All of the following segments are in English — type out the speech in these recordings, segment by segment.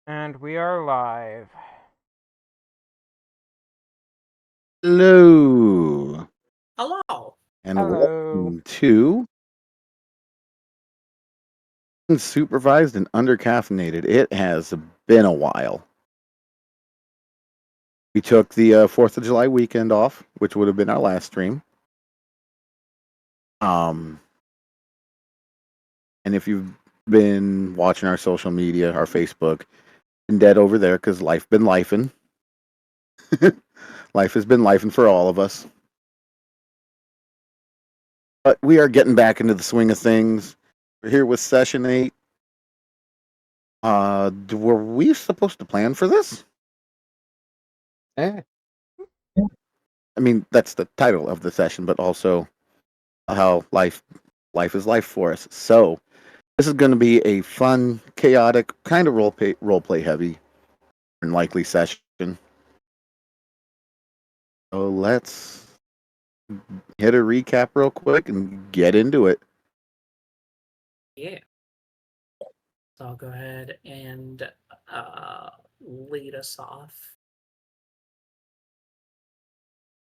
And we are live. Hello, Hello. and Hello. welcome to Supervised and Undercaffeinated. It has been a while. We took the 4th of July weekend off, which would have been our last stream. Um, and if you've been watching our social media, our Facebook, been dead over there because life been lifing. Life has been lifing for all of us. But we are getting back into the swing of things. We're here with session 8. Were we supposed to plan for this? Eh. I mean, that's the title of the session, but also how life is life for us. So this is going to be a fun, chaotic, kind of role play heavy, and likely session. So let's hit a recap real quick and get into it. Yeah. So I'll go ahead and lead us off.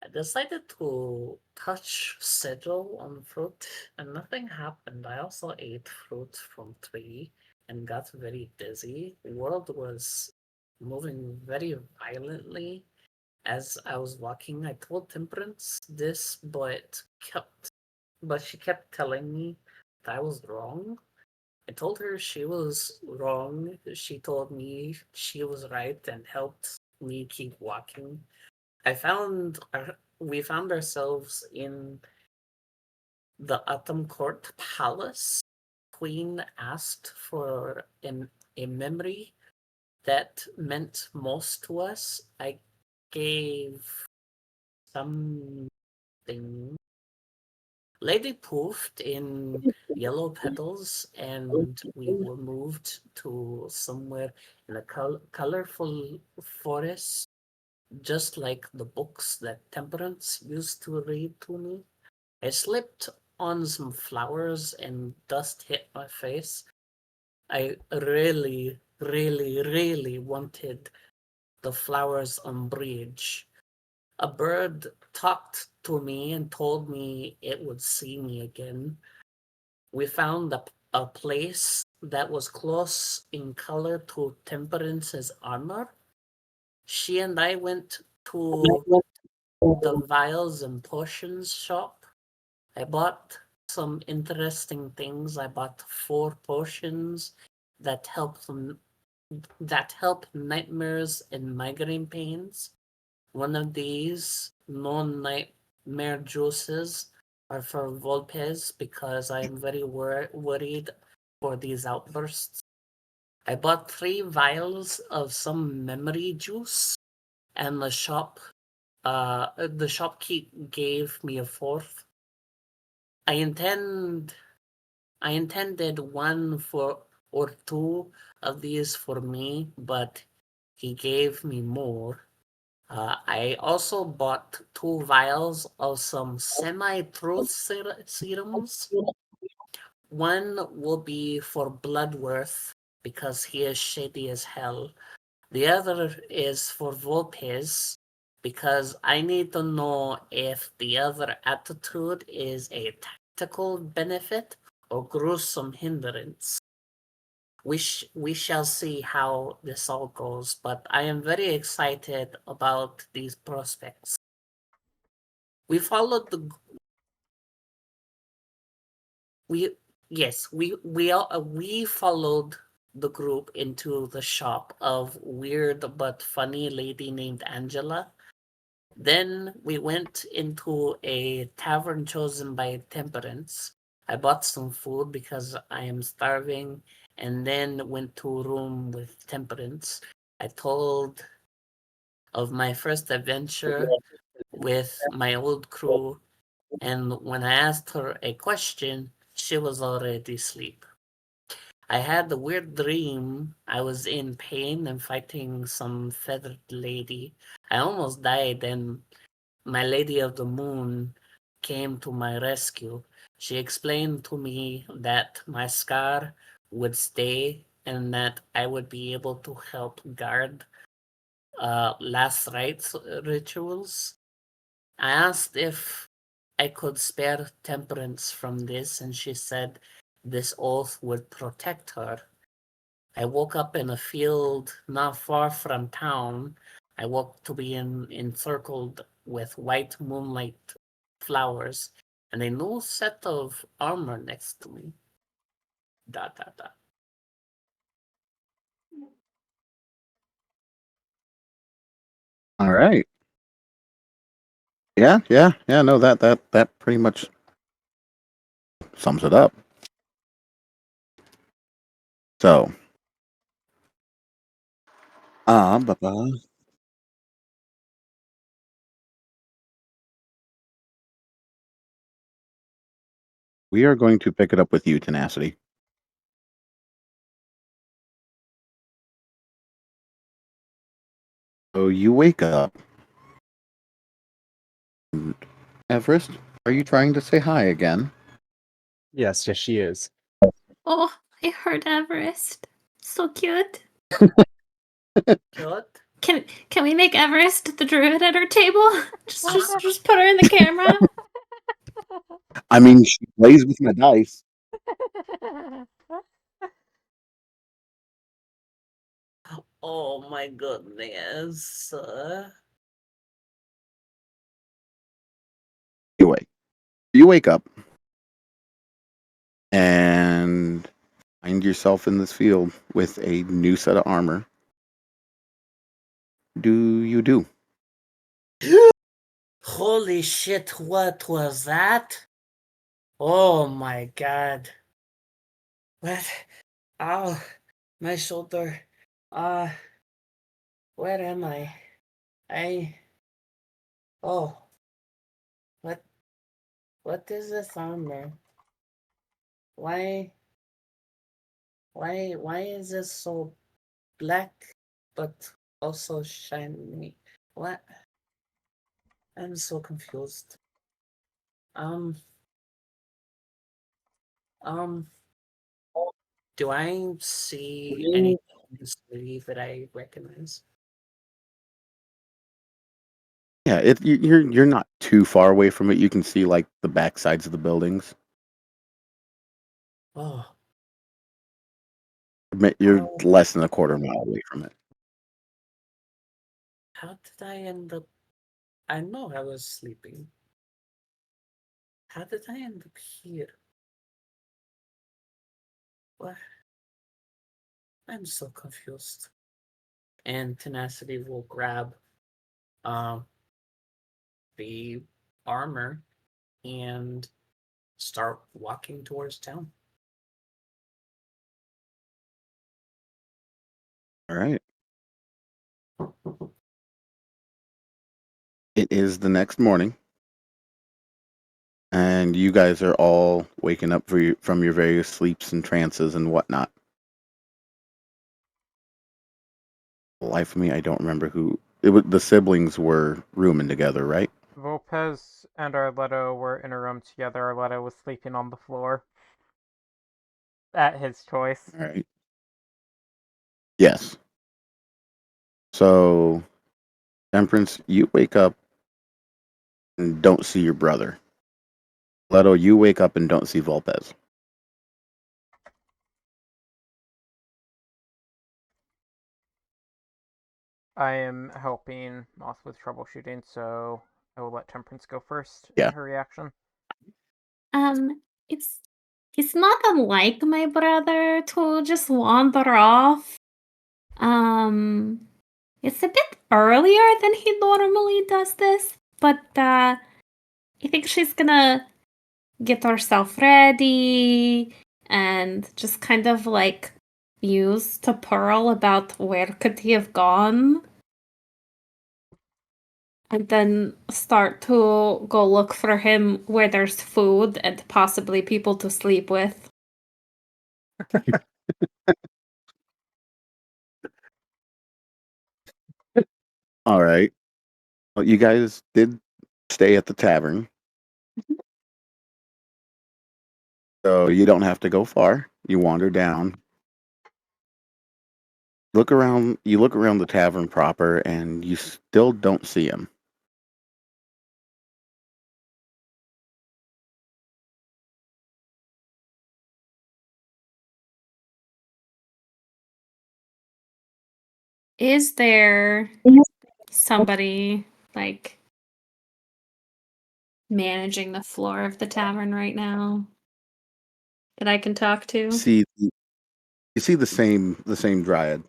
I decided to touch sigil on fruit and nothing happened. I also ate fruit from tree and got very dizzy. The world was moving very violently as I was walking. I told Temperance this, but she kept telling me that I was wrong. I told her she was wrong. She told me she was right and helped me keep walking. We found ourselves in the Atom Court Palace. Queen asked for a memory that meant most to us. I gave something. Lady poofed in yellow petals, and we were moved to somewhere in a colorful forest, just like the books that Temperance used to read to me. I slipped on some flowers and dust hit my face. I really, really, really wanted the flowers umbrage. A bird talked to me and told me it would see me again. We found a place that was close in color to Temperance's armor. She and I went to the vials and potions shop. I bought some interesting things. I bought 4 potions that help nightmares and migraine pains. One of these non-nightmare juices are for Volpes because I'm very worried for these outbursts. I bought 3 vials of some memory juice, and the shopkeep gave me a 4th. I intend I intended 1 for or 2 of these for me, but he gave me more. I also bought 2 vials of some semi-truth serums. One will be for Bloodworth because he is shady as hell. The other is for Volpes because I need to know if the other attitude is a tactical benefit or gruesome hindrance. We shall see how this all goes, but I am very excited about these prospects. We followed the we yes we followed the group into the shop of weird but funny lady named Angela. Then we went into a tavern chosen by Temperance. I bought some food because I am starving, and then went to a room with Temperance. I told of my first adventure with my old crew, and when I asked her a question, she was already asleep. I had a weird dream. I was in pain and fighting some feathered lady. I almost died, and my Lady of the Moon came to my rescue. She explained to me that my scar would stay and that I would be able to help guard last rites rituals. I asked if I could spare Temperance from this, and she said this oath would protect her. I woke up in a field not far from town. I woke to be encircled with white moonlight flowers and a new set of armor next to me. Dot dot dot. All right. Yeah. No, that pretty much sums it up. So, ba-ba. We are going to pick it up with you, Tenacity. So you wake up. And Everest, are you trying to say hi again? Yes, she is. Oh, I heard Everest. So cute. Cute. Can we make Everest the druid at our table? Just put her in the camera. I mean, she plays with my dice. Oh my goodness. Anyway, you wake up and find yourself in this field with a new set of armor. Do you do? Holy shit, what was that? Oh my god. What? Ow, my shoulder. Uh, where am I? Oh, what? What is this armor? Why? Why is this so black, but also shiny? What? I'm so confused. Um, um, do I see anything in this movie that I recognize? Yeah, you're not too far away from it. You can see like the back sides of the buildings. Oh, You're how less than a quarter mile away from it. how did I end up? I know I was sleeping. How did I end up here? What? I'm so confused. And Tenacity will grab um the armor and start walking towards town. All right. It is the next morning, and you guys are all waking up from your various sleeps and trances and whatnot. Life of me, I don't remember who. It was the siblings were rooming together, right? Volpez and Arletto were in a room together. Arletto was sleeping on the floor. At his choice. All right. Yes. So, Temperance, you wake up and don't see your brother. Leto, you wake up and don't see Volpez. I am helping Moth with troubleshooting, so I will let Temperance go first Yeah. in her reaction. It's He's not unlike my brother to just wander off. It's a bit earlier than he normally does this, but I think she's gonna get herself ready and just kind of like muse to Pearl about where could he have gone. And then start to go look for him where there's food and possibly people to sleep with. All right. Well, you guys did stay at the tavern, so you don't have to go far. You wander down. look around. You look around the tavern proper, and you still don't see him. Is there somebody like managing the floor of the tavern right now that I can talk to? You see the same dryad,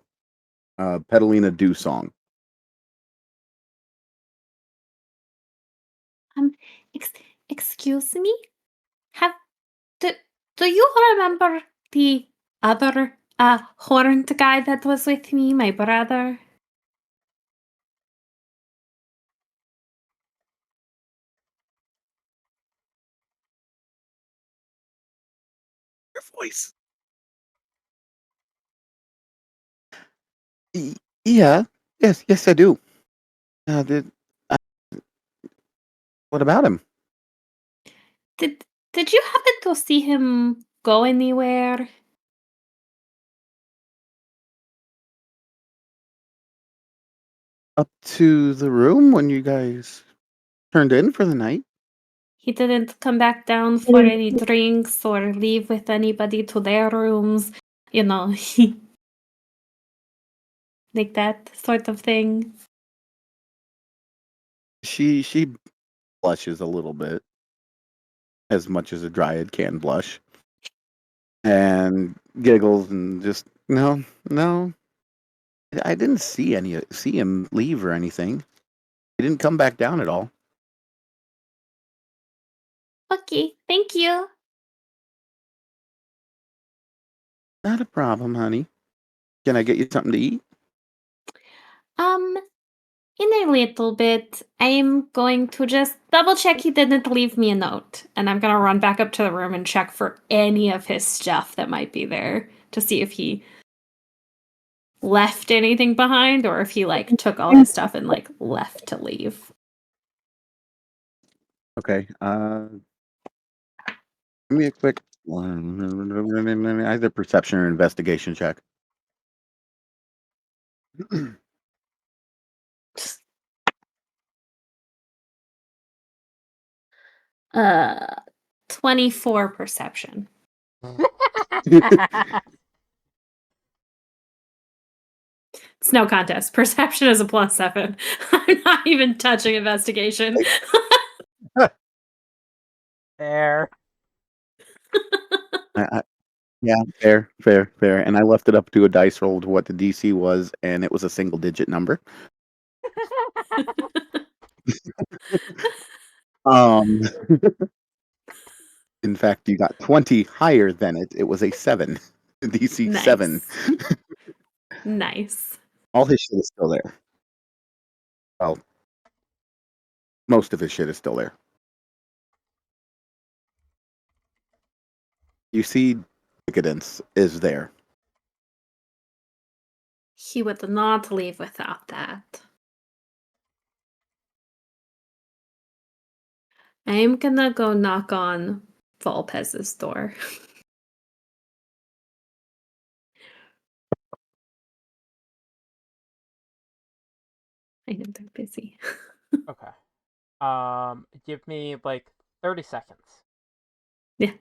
Petalina Dewsong. Um, ex- excuse me? Have do, do you remember the other horned guy that was with me, my brother? Your voice. Yeah. Yes, I do. Did uh, what about him? Did did you happen to see him go anywhere? Up to the room when you guys turned in for the night? He didn't come back down for any drinks or leave with anybody to their rooms, you know, like that sort of thing. She blushes a little bit, as much as a dryad can blush, and giggles and just no. I didn't see him leave or anything. He didn't come back down at all. Okay, thank you. Not a problem, honey. Can I get you something to eat? Um, in a little bit, I'm going to just double check he didn't leave me a note. And I'm gonna run back up to the room and check for any of his stuff that might be there to see if he left anything behind or if he like took all his stuff and like left to leave. Okay. Give me a quick either perception or investigation check. 24 perception. It's no contest. Perception is a +7. I'm not even touching investigation. There. Yeah, fair. And I left it up to a dice roll to what the DC was, and it was a single digit number. Um, in fact, you got 20 higher than it. It was a 7, DC 7. Nice. Nice. All his shit is still there. Well, most of his shit is still there. You see, decadence is there. He would not leave without that. I'm gonna go knock on Volpez's door. I know they're busy. Okay. Give me like 30 seconds. Yeah.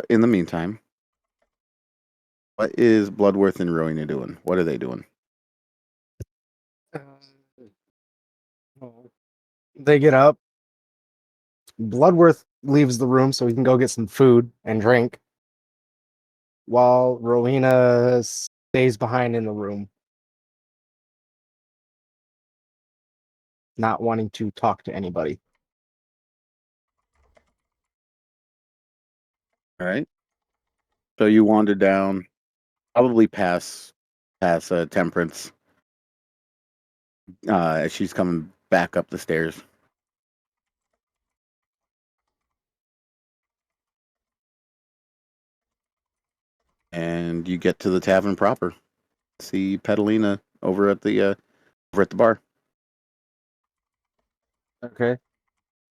In the meantime, what is Bloodworth and Rowena doing? What are they doing? They get up. Bloodworth leaves the room so he can go get some food and drink, while Rowena stays behind in the room, not wanting to talk to anybody. All right. So you wander down, probably past Temperance, as she's coming back up the stairs. And you get to the tavern proper. See Petalina over at the bar. Okay.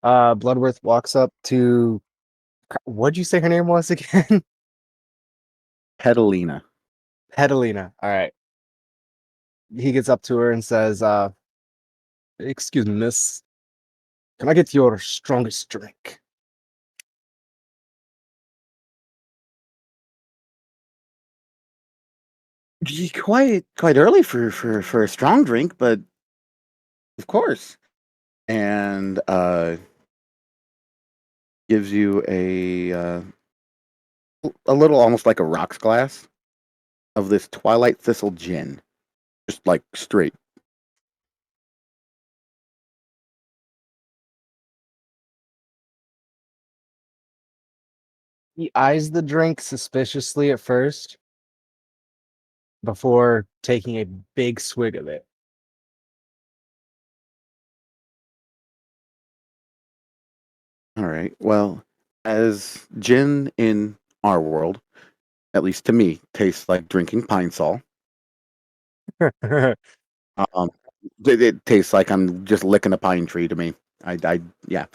Bloodworth walks up to. What'd you say her name was again? Petalina. Petalina. All right. He gets up to her and says, "Excuse me, miss. Can I get your strongest drink?" Quite early for a strong drink, but of course. And gives you a little, almost like a rocks glass of this Twilight Thistle gin, just like straight. He eyes the drink suspiciously at first before taking a big swig of it. All right. Well, as gin in our world, at least to me, tastes like drinking pine sol. Um, it tastes like I'm just licking a pine tree to me. Yeah.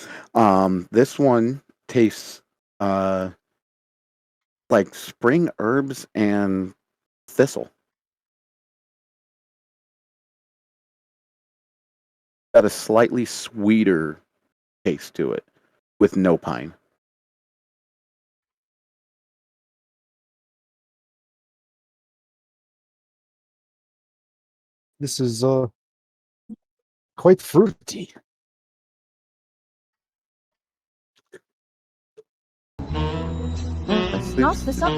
This one tastes uh like spring herbs and thistle. Got a slightly sweeter taste to it with no pine. This is quite fruity. Not this up.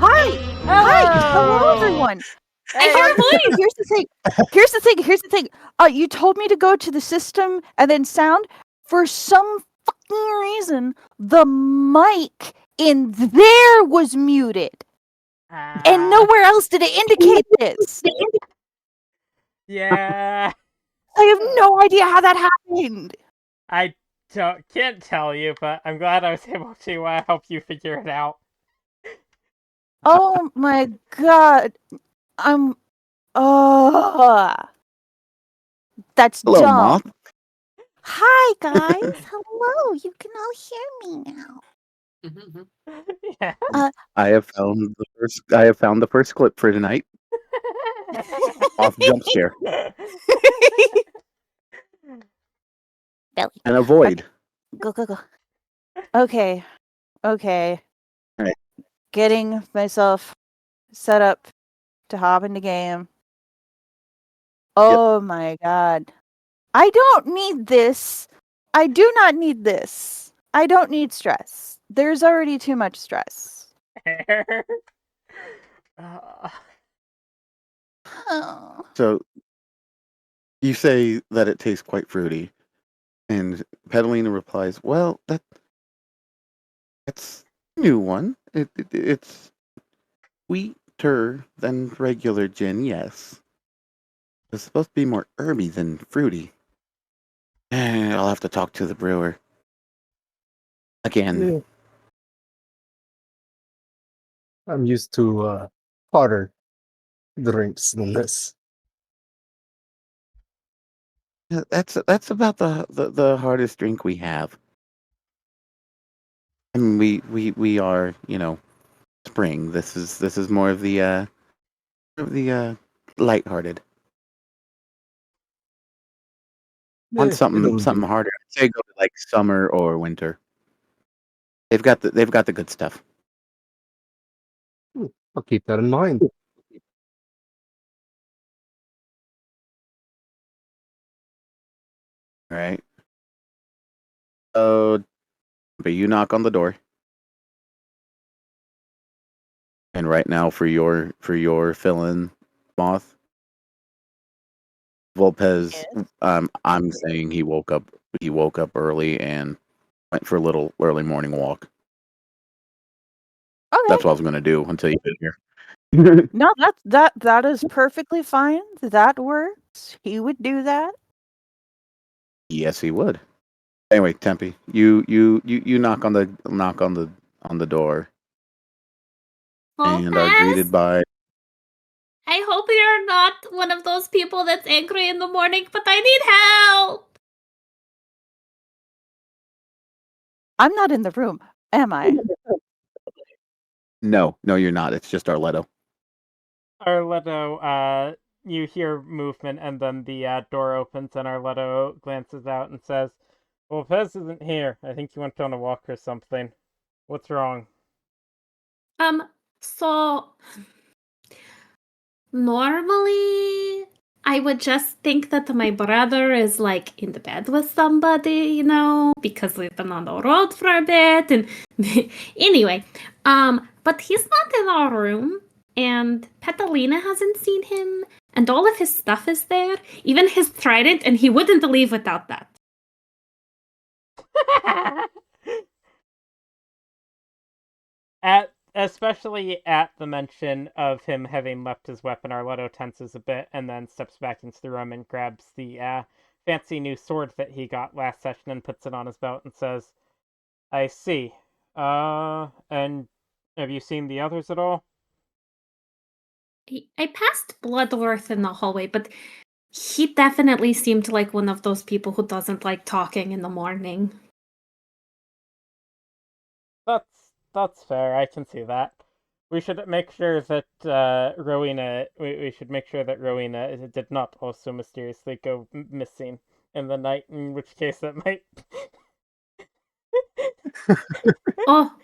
Hi! Hello, everyone! I hear a voice. Here's the thing. Here's the thing. You told me to go to the system and then sound. For some fucking reason, the mic in there was muted. And nowhere else did it indicate this. Yeah, I have no idea how that happened. I can't tell you, but I'm glad I was able to help you figure it out. Oh my god. I'm. That's Hello, dumb. moth. Hi, guys. Hello. You can all hear me now. Yeah. I have found the first clip for tonight. Off jump scare Belly. and avoid. Go. Okay. Right. Getting myself set up to hop in the game. Oh my god. I don't need this. I do not need this. I don't need stress. There's already too much stress. Oh. So you say that it tastes quite fruity, and Petalina replies, "Well, that's a new one. It's sweeter than regular gin, yes. It's supposed to be more herby than fruity. I'll have to talk to the brewer again. Yeah. I'm used to hotter drinks than this. That's about the hardest drink we have. I mean, we are, spring. This is more of the lighthearted. Want It'll something do. harder? I'd say go to like summer or winter. They've got the good stuff. I'll keep that in mind. All right. So, but you knock on the door, and right now for your fill-in, moth, Volpez. Yes. I'm saying he woke up. He woke up early and went for a little early morning walk. Okay. That's what I was going to do until you get here. No, that is perfectly fine. That works. He would do that. Yes, he would. Anyway, Tempe, you knock on the door and are greeted Volpez, by I hope you're not one of those people that's angry in the morning, but I need help. I'm not in the room, am I? No, you're not. It's just Arletto. Arletto, you hear movement, and then the door opens, and Arletto glances out and says, "Well, Pez isn't here. I think he went on a walk or something. What's wrong?" So normally I would just think that my brother is like in the bed with somebody, because we've been on the road for a bit, and anyway, but he's not in our room, and Petalina hasn't seen him, and all of his stuff is there, even his trident, and he wouldn't leave without that. Especially at the mention of him having left his weapon, Arletto tenses a bit and then steps back into the room and grabs the fancy new sword that he got last session and puts it on his belt and says, "I see. And have you seen the others at all?" I passed Bloodworth in the hallway, but he definitely seemed like one of those people who doesn't like talking in the morning. That's fair. I can see that. We should make sure that Rowena. We should make sure that Rowena did not also mysteriously go missing in the night. In which case, that might. Oh,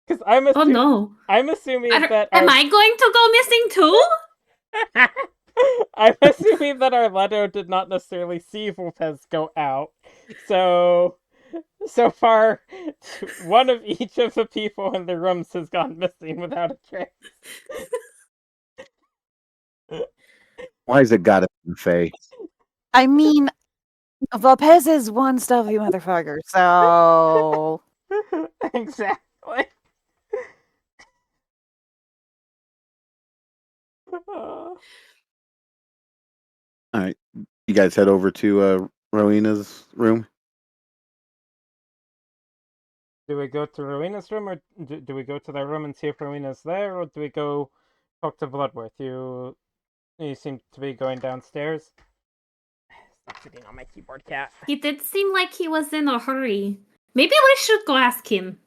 Because I'm oh no. I'm assuming that Am I going to go missing too? I'm assuming that Arletto did not necessarily see Vulpes go out. So far, one of each of the people in the rooms has gone missing without a trace. Why is it gotta be Faye? I mean, Lopez is one stealthy motherfucker, so Exactly. Uh, All right, you guys head over to Rowena's room. do we go to Rowena's room, or do we go to their room and see if Rowena's there, or do we go talk to Bloodworth? You seem to be going downstairs. Stop sitting on my keyboard, cat. He did seem like he was in a hurry. Maybe we should go ask him.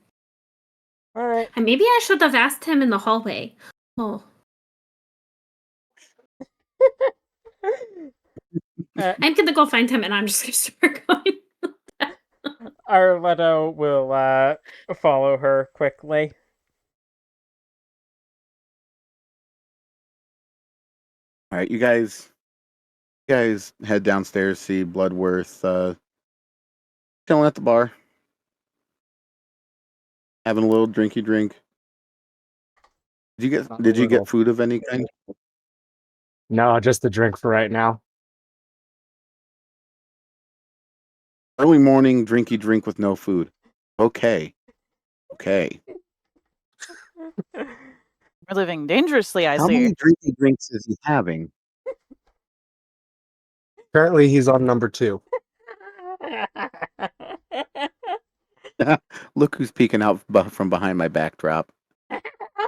All right. And maybe I should have asked him in the hallway. Oh. I'm gonna go find him, and I'm just gonna start going. Arletto will follow her quickly. All right, you guys head downstairs, see Bloodworth chilling at the bar, having a little drinky drink. Not a Did you get little. food of any kind? No, just the drink for right now. Early morning drinky drink with no food. Okay. we're living dangerously, I How see. many drinky drinks is he having? Apparently, he's on number 2. Look who's peeking out from behind my backdrop.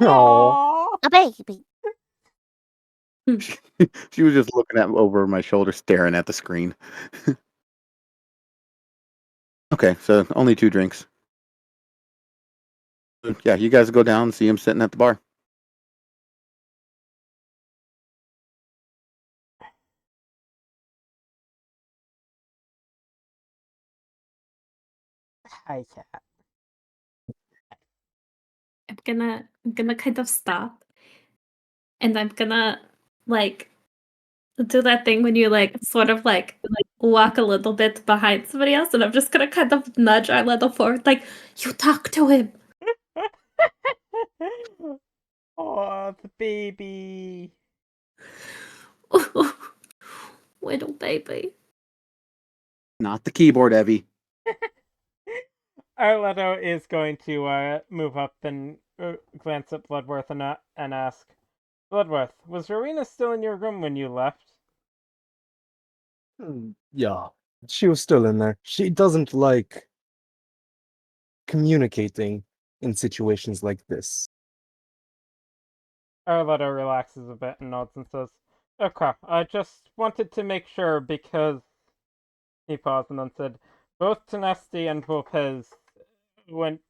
Oh, A baby. She was just looking at over my shoulder, staring at the screen. Okay, so only 2 drinks. Yeah, you guys go down and see him sitting at the bar. Hi, cat. I'm gonna kind of stop, and I'm gonna like do that thing when you sort of walk a little bit behind somebody else, and I'm just gonna kind of nudge our little forward, like, you talk to him. Oh, the baby. Little baby. Not the keyboard, Evie. Arletto is going to move up and glance at Bloodworth and ask, "Bloodworth, was Rowena still in your room when you left?" yeah. She was still in there. She doesn't like communicating in situations like this. Arletto relaxes a bit and nods and says, "Okay, I just wanted to make sure because..." He paused and then said, "Both Tenesti and Volpez went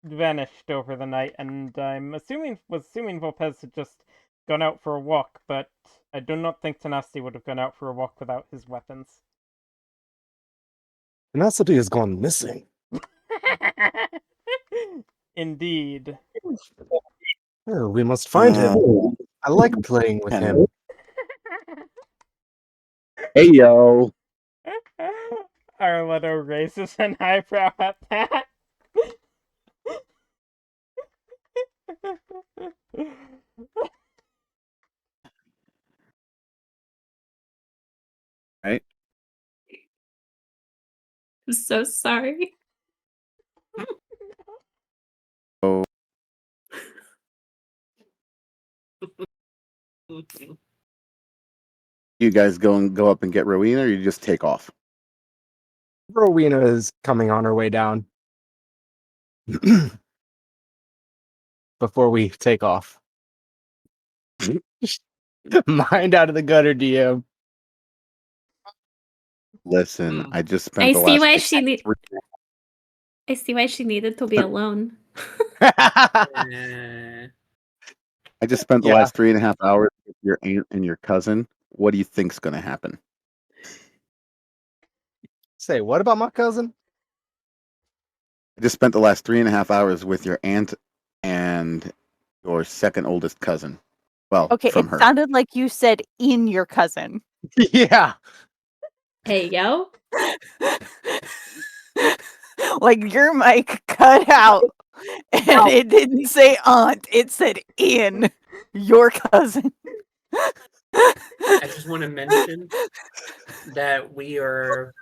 vanished over the night, and I'm assuming Volpez had just gone out for a walk, but I do not think Tenacity would have gone out for a walk without his weapons. Tenacity has gone missing. Indeed. Oh, we must find him. I like playing with him. Hey yo. Arletto raises an eyebrow at that. Right? I'm so sorry. Oh, you guys go up and get Rowena, or you just take off? Rowena is coming on her way down. Before we take off. Mind out of the gutter, DM. Listen, I just spent I the see last why I see why she needed to be alone. I just spent the Yeah. last 3.5 hours with your aunt and your cousin. What do you think's gonna happen? Say, what about my cousin? I just spent the last 3.5 hours with your aunt and your second oldest cousin. Well, Okay, from it her. sounded like you said in your cousin. Yeah. Hey, yo. Like your mic cut out and it didn't say aunt, it said in your cousin. I just want to mention that we are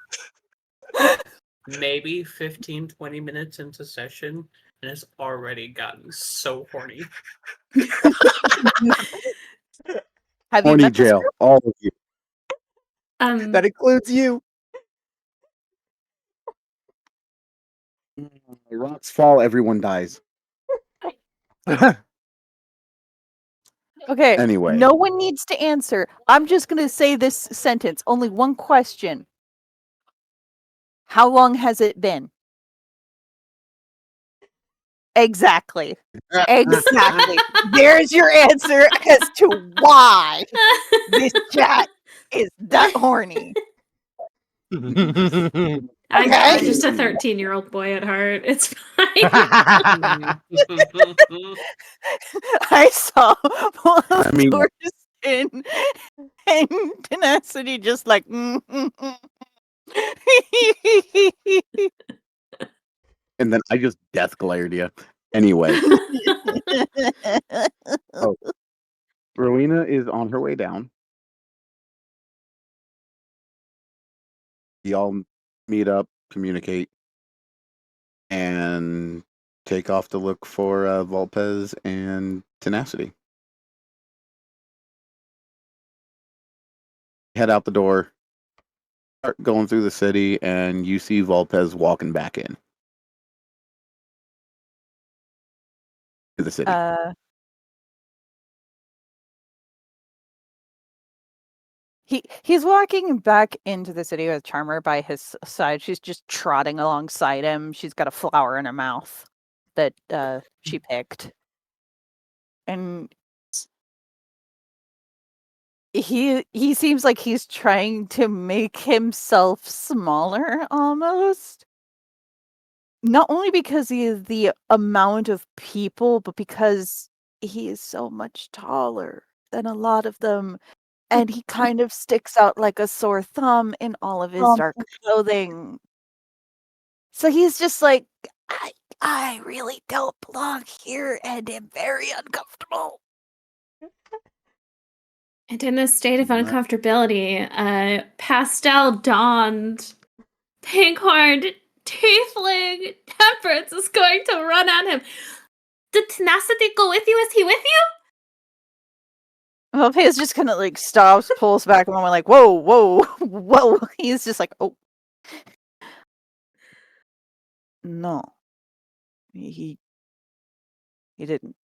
maybe 15-20 minutes into session and it's already gotten so horny. Have you Horny met this jail, group? all of you. That includes you. Rocks fall, everyone dies. Okay, Anyway. no one needs to answer. I'm just going to say this sentence. Only one question. How long has it been? Exactly. Exactly. There's your answer as to why this chat is that horny. I'm Okay. just a 13-year-old boy at heart. It's fine. I saw I mean- Torsten and Tenacity just like And then I just death glared you. Anyway. Oh. Rowena is on her way down. Y'all meet up, communicate, and take off to look for Volpez and Tenacity. Head out the door, start going through the city, and you see Volpez walking back in to the city. He's walking back into the city with Charmer by his side. She's just trotting alongside him. She's got a flower in her mouth that she picked. And he seems like he's trying to make himself smaller almost. Not only because he is the amount of people, but because he is so much taller than a lot of them. And he kind of sticks out like a sore thumb in all of his dark clothing. So he's just like, I really don't belong here and am very uncomfortable. And in this state of uncomfortability, pastel donned, pink-horned, tiefling Temperance is going to run at him. Did Tenacity go with you? Is he with you? Well, Pay's just kind of like stops, pulls back a moment, like, whoa, whoa, whoa. He's just like, oh. No. He didn't.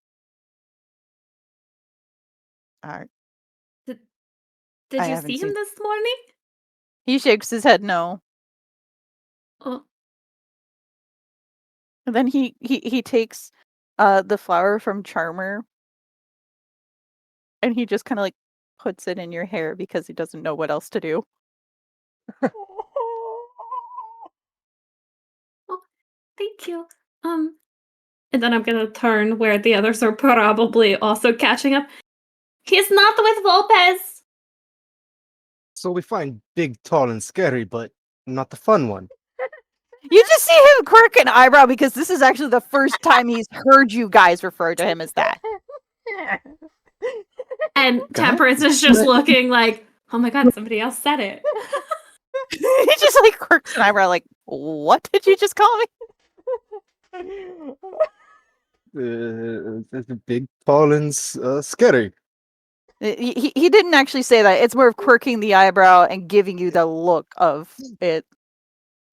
Alright. Did I you haven't see seen- him this morning? He shakes his head no. Oh. And then he takes the flower from Charmer and he just kind of like puts it in your hair because he doesn't know what else to do. Oh, thank you. And then I'm gonna turn where the others are probably also catching up. He's not with Volpez. So we find big, tall, and scary, but not the fun one. You just see him quirk an eyebrow because this is actually the first time he's heard you guys refer to him as that. And God. Temperance is just looking like, oh my god, somebody else said it. He just like quirks an eyebrow like, what did you just call me? Big, tall, and scary. He didn't actually say that. It's more of quirking the eyebrow and giving you the look of it.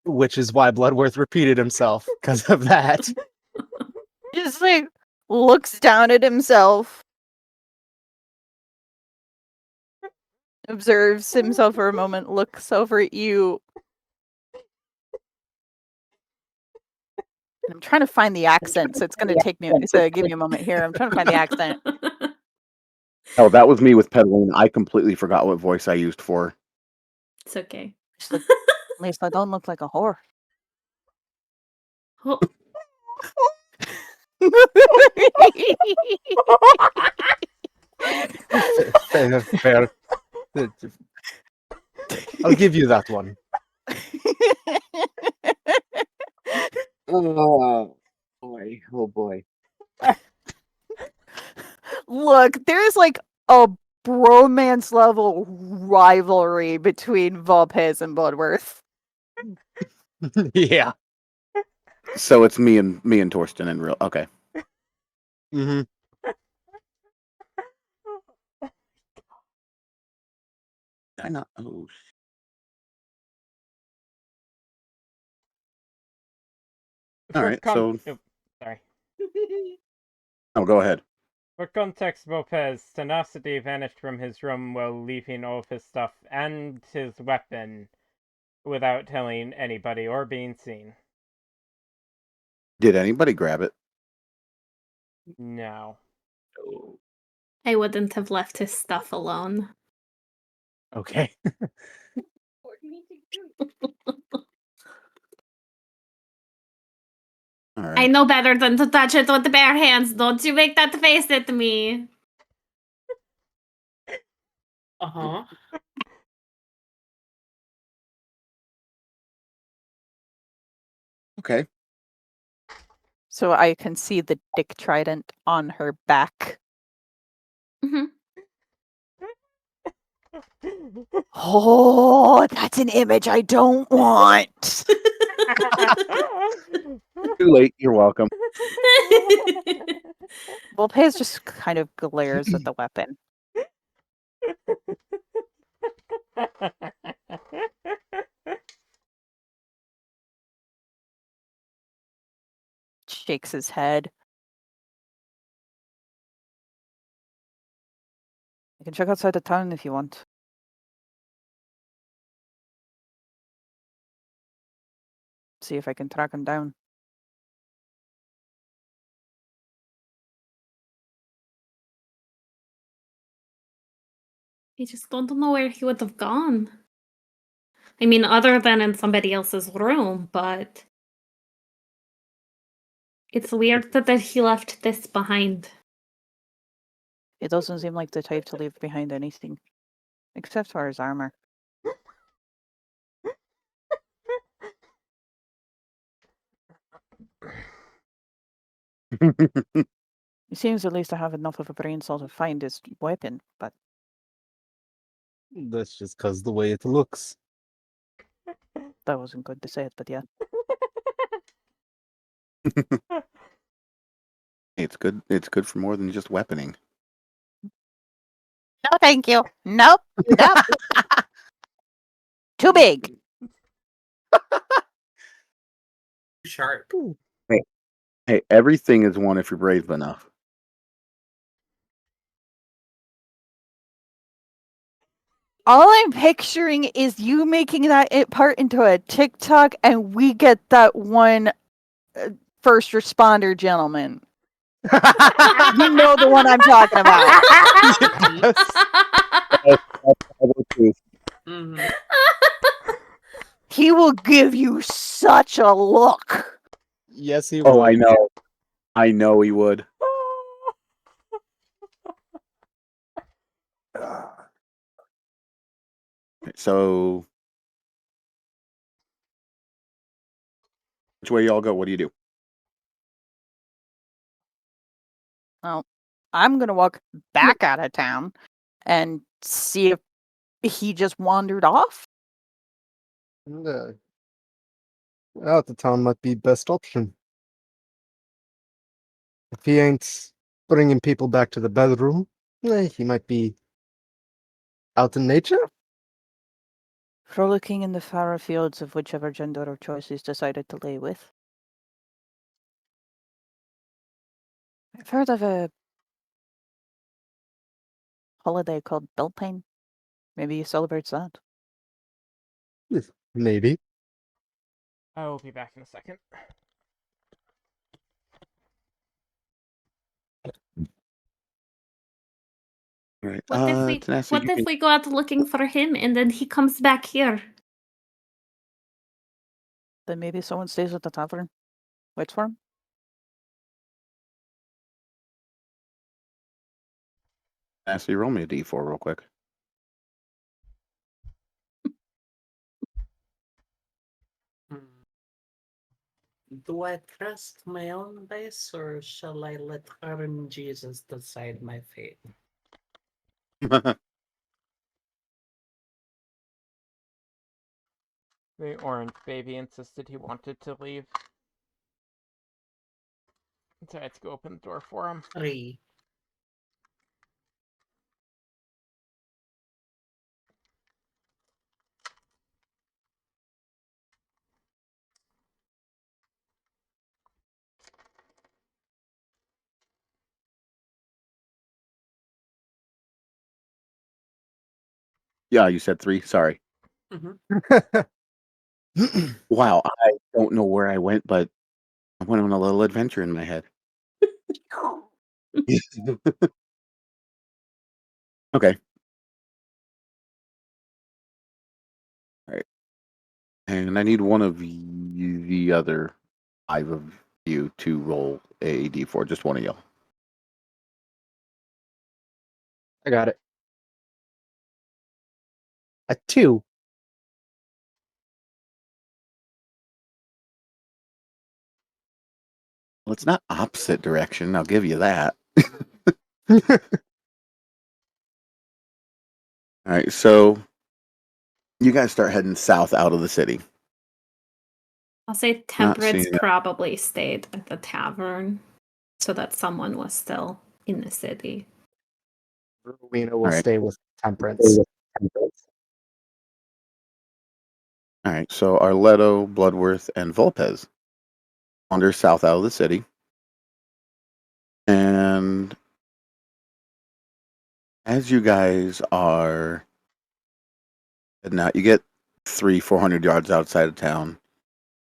Which is why Bloodworth repeated himself because of that. Just like looks down at himself, observes himself for a moment, looks over at you. I'm trying to find the accent, so it's going to take me. So give me a moment here. I'm trying to find the accent. Oh, that was me with pedaling. I completely forgot what voice I used for. It's okay. At least I don't look like a whore. Oh, Fair. I'll give you that one. Oh boy! Oh boy! Look, there's like a bromance level rivalry between Volpez and Bloodworth. Yeah. So it's me and Torsten in real. Okay. Mm-hmm. I not. Oh. All right. So. Sorry. Oh, go ahead. For context, Lopez, Tenacity vanished from his room while leaving all of his stuff and his weapon without telling anybody or being seen. Did anybody grab it? No. I wouldn't have left his stuff alone. Okay. All right. I know better than to touch it with the bare hands. Don't you make that face at me. Uh-huh. Okay. So I can see the dick trident on her back. Mhm. Oh, that's an image I don't want. Too late. You're welcome. Volpez just kind of glares at the weapon. Shakes his head. I can check outside the town if you want. See if I can track him down. I just don't know where he would have gone. I mean, other than in somebody else's room, but it's weird that he left this behind. It doesn't seem like the type to leave behind anything. Except for his armor. He seems at least to have enough of a brain cell to find his weapon, but That's just because the way it looks. that wasn't good to say it, but yeah. It's good. It's good for more than just weaponing. No, thank you. Nope. Nope. Too big. Sharp. Hey, everything is one if you're brave enough. All I'm picturing is you making that part into a TikTok, and we get that one first responder gentleman. You know the one I'm talking about. Mhm. He will give you such a look. Yes, he Oh, would. I know. I know he would. So, which way y'all go? What do you do? Well, I'm gonna walk back out of town and see if he just wandered off. Out the town might be best option. If he ain't bringing people back to the bedroom, he might be out in nature. Frolicking in the fairer fields of whichever gender or choice he's decided to lay with. I've heard of a holiday called Beltane. Maybe he celebrates that. Maybe. I will be back in a second. Right. What if we go out looking for him and then he comes back here? Then maybe someone stays at the tavern, waits for him. Nancy, roll me a d4 real quick. Do I trust my own dice, or shall I let her and Jesus decide my fate? The orange baby insisted he wanted to leave. So I had to go open the door for him. 3. Yeah, you said 3. Sorry. Wow, I don't know where I went, but I went on a little adventure in my head. Okay. All right. And I need one of you, the other 5 of you, to roll a d4. Just one of y'all. I got it. A 2. Well, it's not opposite direction. I'll give you that. All right. So you guys start heading south out of the city. I'll say Not Temperance seeing it. probably stayed at the tavern so that someone was still in the city. Rowena will All right. stay with Temperance. All right. So Arletto, Bloodworth, and Volpez wander south out of the city. And as you guys are heading out, you get 400 yards outside of town.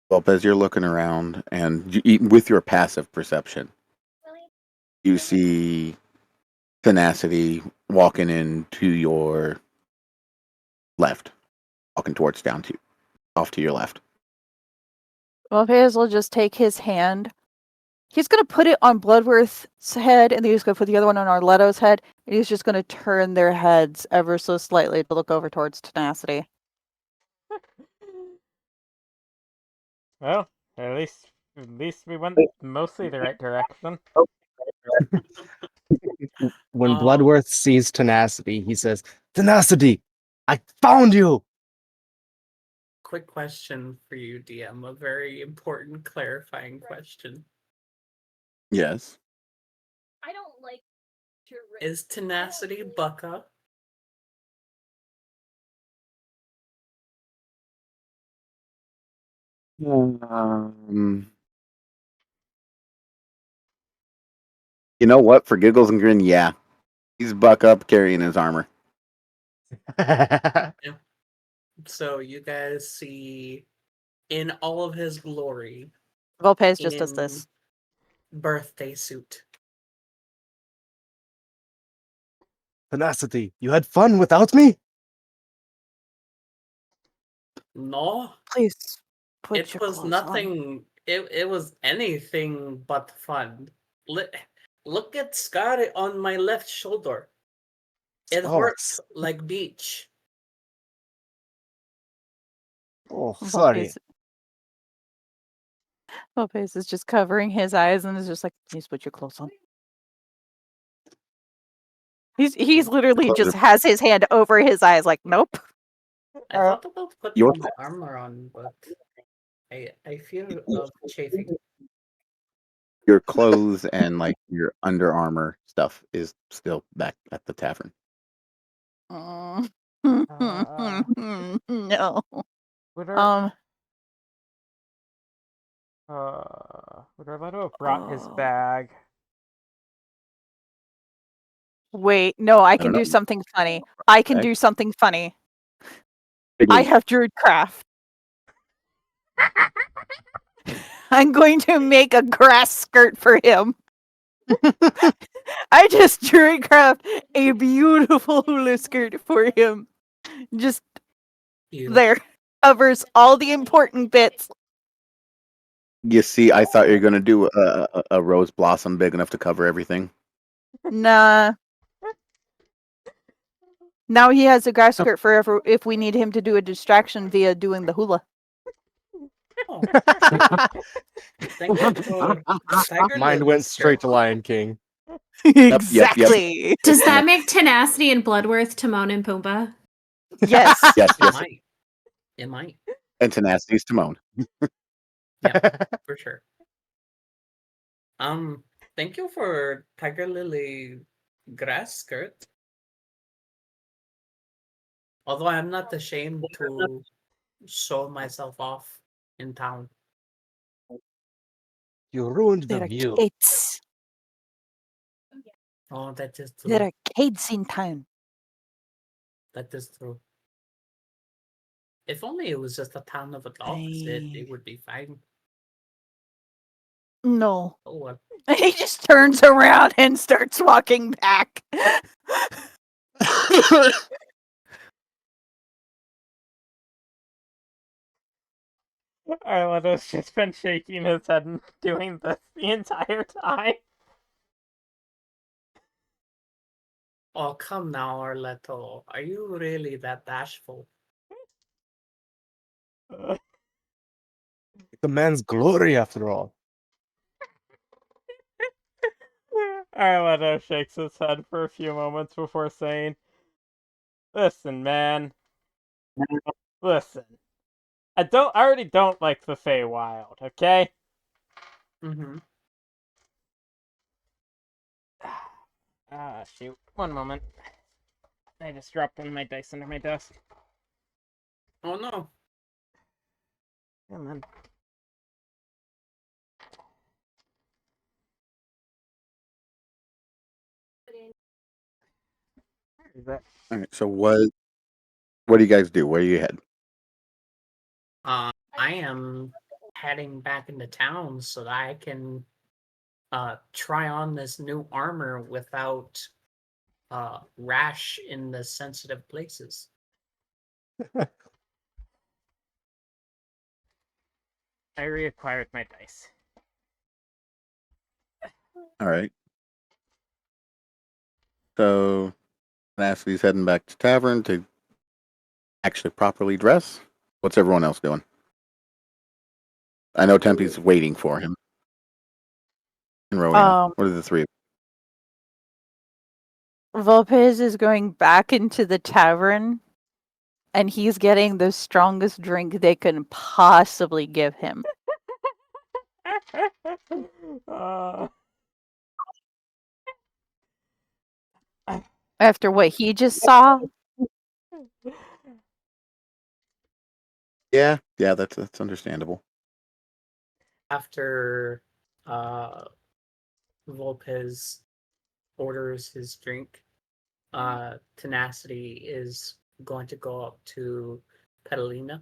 Volpez, you're looking around, and with your passive perception, you see Tenacity walking into your left, walking towards off to your left. Well, Pez will just take his hand. He's going to put it on Bloodworth's head, and then he's going to put the other one on Arletto's head, and he's just going to turn their heads ever so slightly to look over towards Tenacity. Well, at least we went mostly the right direction. When Bloodworth sees Tenacity, he says, "Tenacity, I found you!" Quick question for you, DM. A very important clarifying question. Yes. I don't like your Is Tenacity Bucka? You know what? For giggles and grin, yeah. He's buck up carrying his armor. So you guys see in all of his glory Volpez just does in this. birthday suit. Tenacity, you had fun without me? No, Please put it your was clothes on. nothing. It was anything but fun. Look at scar on my left shoulder. It Oh, hurts like beach. oh, sorry. Volpez is just covering his eyes and is just like, please put your clothes on. He's literally Clothes just has his hand over his eyes, like, nope. I thought about putting Your my armor on, but I fear of chafing. your clothes and like your Under Armour stuff is still back at the tavern. No. Would Um. Arletto have brought his bag? Wait, no, I I can don't do know. something funny. I can Bag? do something funny. Big I league. have Druidcraft. I'm going to make a grass skirt for him. I just Druidcraft a beautiful hula skirt for him. Just You. there. Covers all the important bits. You see, I thought you were gonna do a rose blossom big enough to cover everything. Nah. Now he has a grass skirt forever if we need him to do a distraction via doing the hula. Oh, thank you for Tiger Mine Lily went straight skirt. to Lion King. Yep. Exactly. Does that make Tenacity and Bloodworth Timon and Pumbaa? Yes. Yes, It yes. might. It might. And Tenacity's Timon. For sure. Thank you for Tiger Lily grass skirt. Although I'm not ashamed to show myself off in town. You ruined the There are view. kids. Oh, that is There true. are kids in town. That is true. If only it was just a town of adults, it would be fine. No. Oh well. He just turns around and starts walking back. Arletto's just been shaking his head and doing this the entire time. Oh, come now, Arletto. Are you really that bashful? The man's glory, after all. Arletto shakes his head for a few moments before saying, "Listen, man. Listen. I already don't like the Feywild, okay? Mm-hmm. Shoot. One moment. I just dropped one of my dice under my desk. Oh no. Come on. Where is that? All right. So what do you guys do? Where do you head? I am heading back into town so that I can try on this new armor without rash in the sensitive places. I reacquired my dice. All right. So Tenacity's heading back to tavern to actually properly dress. What's everyone else doing? I know Tempe's waiting for him. And Rowena. What are the three? Volpez is going back into the tavern and he's getting the strongest drink they can possibly give him. After what he just saw, Yeah, that's understandable. After Volpez orders his drink, Tenacity is going to go up to Petalina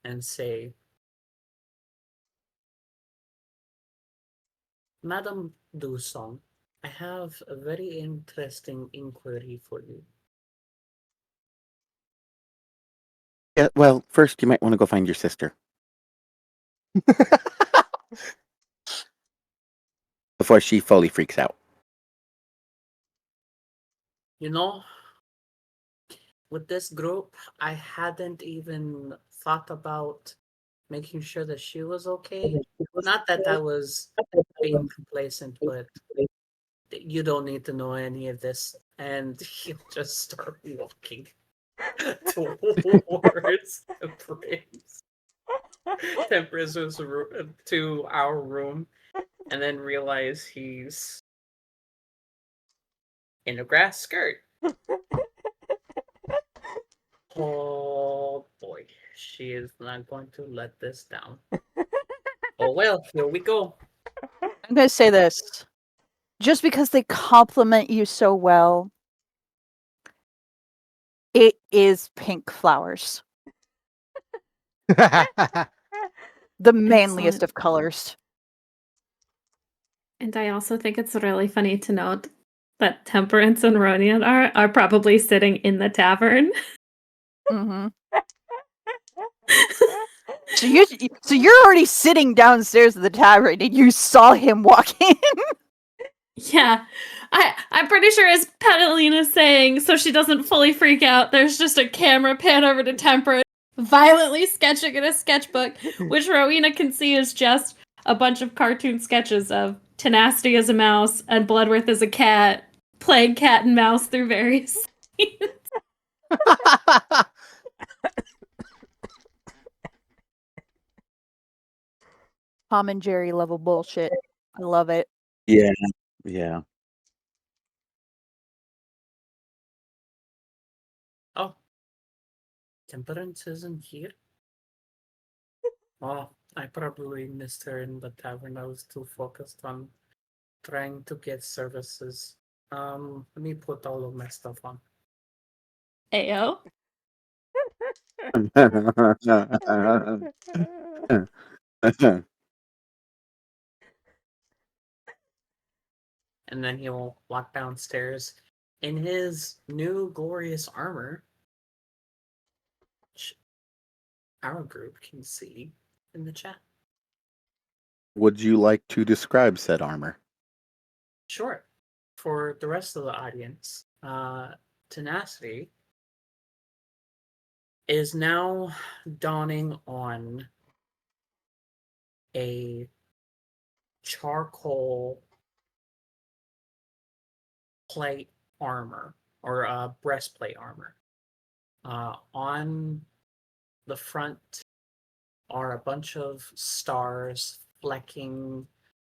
and say, Madam Dusong, I have a very interesting inquiry for you. Yeah, well, first you might want to go find your sister before she fully freaks out. You know, with this group, I hadn't even thought about making sure that she was okay. Not that I was being complacent, but you don't need to know any of this. And he'll just start walking towards Temperance to our room, and then realize he's in a grass skirt. Oh boy, she is not going to let this down. Oh well, here we go. I'm going to say this. Just because they compliment you so well, it is pink flowers. The manliest Excellent. of colors. And I also think it's really funny to note that Temperance and Ronian are probably sitting in the tavern. Mm-hmm. So you're already sitting downstairs at the tavern and you saw him walk in. Yeah. I'm pretty sure as Petalina's saying, so she doesn't fully freak out, there's just a camera pan over to Temperance, violently sketching in a sketchbook, which Rowena can see is just a bunch of cartoon sketches of Tenacity as a mouse and Bloodworth as a cat, playing cat and mouse through various scenes. Tom and Jerry level bullshit. I love it. Yeah, yeah. Oh, Temperance isn't here. Oh, I probably missed her in the tavern. I was too focused on trying to get services. Let me put all of my stuff on. Ayo. And then he'll walk downstairs in his new glorious armor, which our group can see in the chat. Would you like to describe said armor? Sure. For the rest of the audience, Tenacity is now dawning on a charcoal plate armor or breastplate armor. On the front are a bunch of stars flecking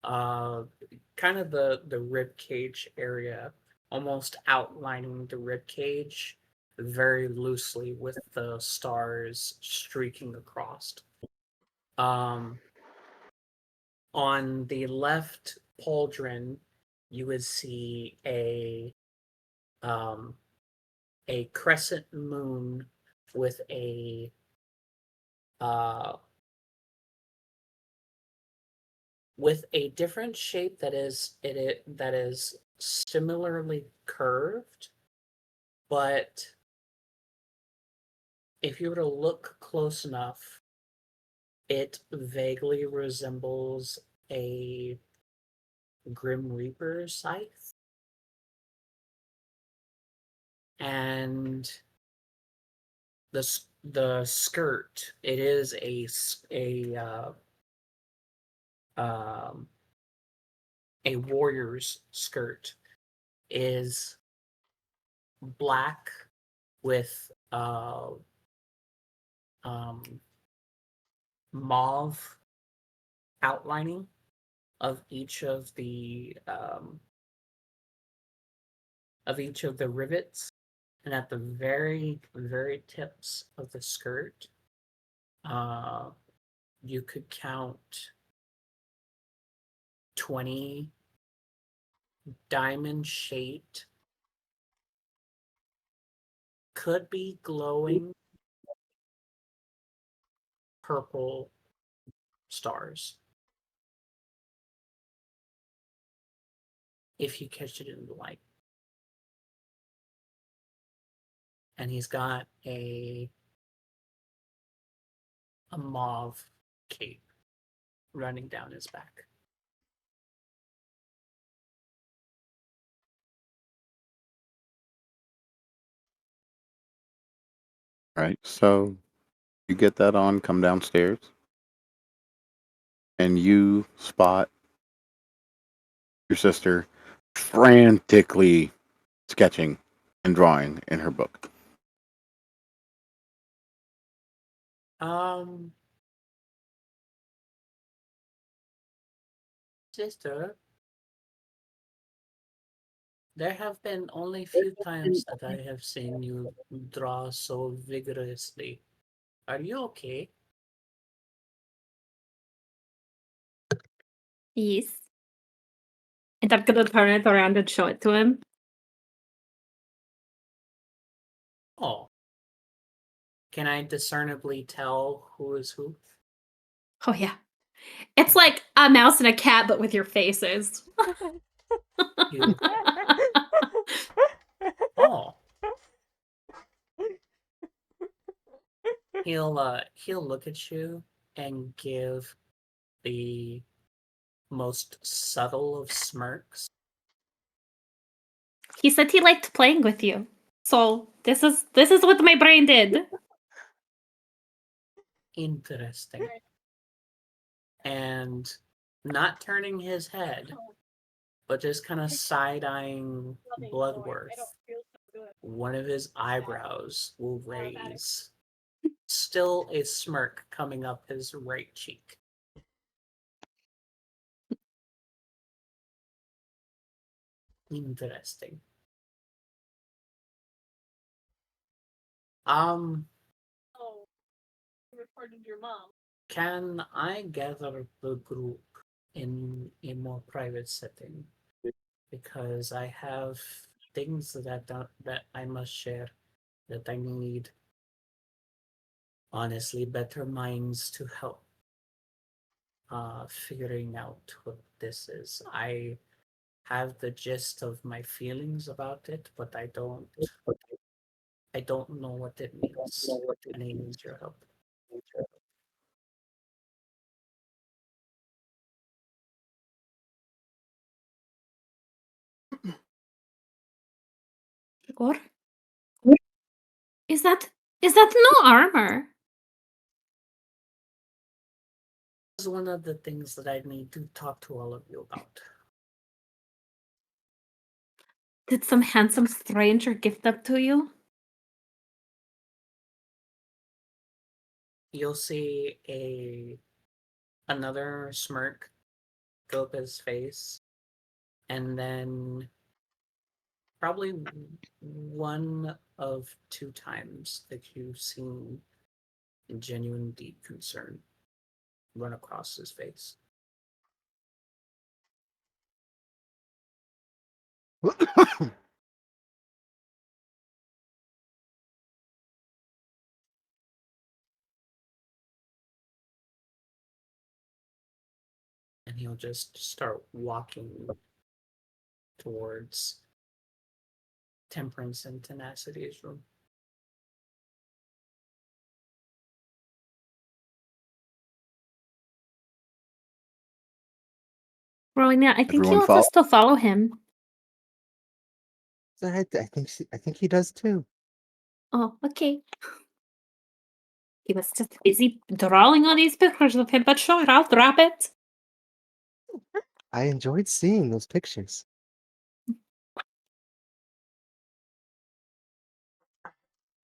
kind of the rib cage area, almost outlining the rib cage very loosely with the stars streaking across. On the left pauldron, you would see um, a crescent moon with uh, a different shape that is similarly curved, but if you were to look close enough, it vaguely resembles a Grim Reaper scythe. And the skirt, it is a warrior's skirt, is black with mauve outlining of each of the rivets, and at the very very tips of the skirt, you could count 20 diamond shaped, could be glowing purple stars. if you catch it in the light. And he's got a mauve cape running down his back. Right. So you get that on, come downstairs, and you spot your sister frantically sketching and drawing in her book. Sister, there have been only few times that I have seen you draw so vigorously. Are you okay? Yes. And I'm gonna turn it around and show it to him. Oh. Can I discernibly tell who is who? Oh yeah. It's like a mouse and a cat, but with your faces. You. Oh. He'll look at you and give the most subtle of smirks. He said he liked playing with you. So this is what my brain did. Interesting. And not turning his head, but just kind of side-eyeing Bloodworth. One of his eyebrows will raise. Still a smirk coming up his right cheek. Interesting. Oh, you reported your mom. Can I gather the group in a more private setting? Because I have things that I must share, that I need, honestly, better minds to help figuring out what this is. I have the gist of my feelings about it, but I don't know what it means, and I need your help. Or is that no armor? This is one of the things that I need to talk to all of you about. Did some handsome stranger gift that to you? You'll see another smirk go up his face, and then probably one of two times that you've seen genuine deep concern run across his face. And he'll just start walking towards Temperance and Tenacity's room. Rowena, I think he Everyone wants follow? us to follow him. I think he does too. Oh, okay. He was just busy drawing all these pictures of him, but sure, I'll drop it. I enjoyed seeing those pictures.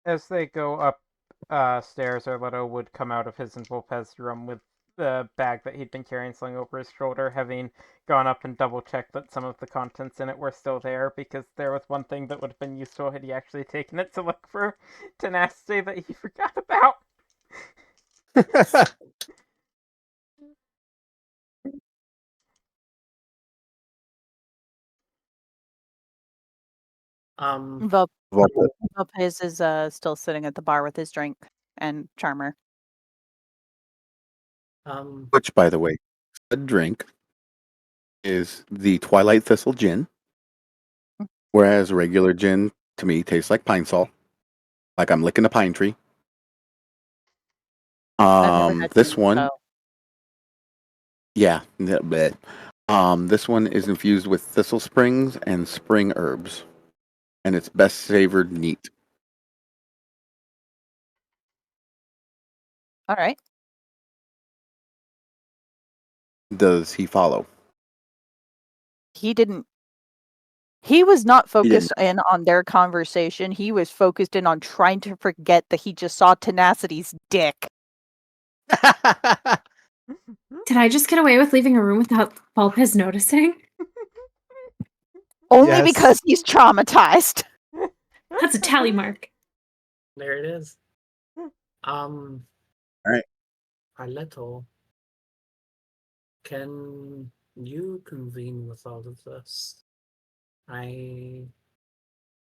As they go up stairs, Arletto would come out of his and Volpez's room with the bag that he'd been carrying slung over his shoulder, having gone up and double-checked that some of the contents in it were still there, because there was one thing that would have been useful had he actually taken it to look for Tenacity that he forgot about. Lopez is still sitting at the bar with his drink and Charmer. Um, Which, by the way, a drink. is the Twilight Thistle gin, whereas regular gin to me tastes like pine salt, like I'm licking a pine tree. I've never had This gin, one, so yeah, but this one is infused with thistle springs and spring herbs, and it's best savored neat. all right. Does he follow? He didn't. He was not He didn't. focused in on their conversation. He was focused in on trying to forget that he just saw Tenacity's dick. Did I just get away with leaving a room without Volpez noticing? Only Yes. because he's traumatized. That's a tally mark. There it is. Alright. Arletto, can you convene with all of this? I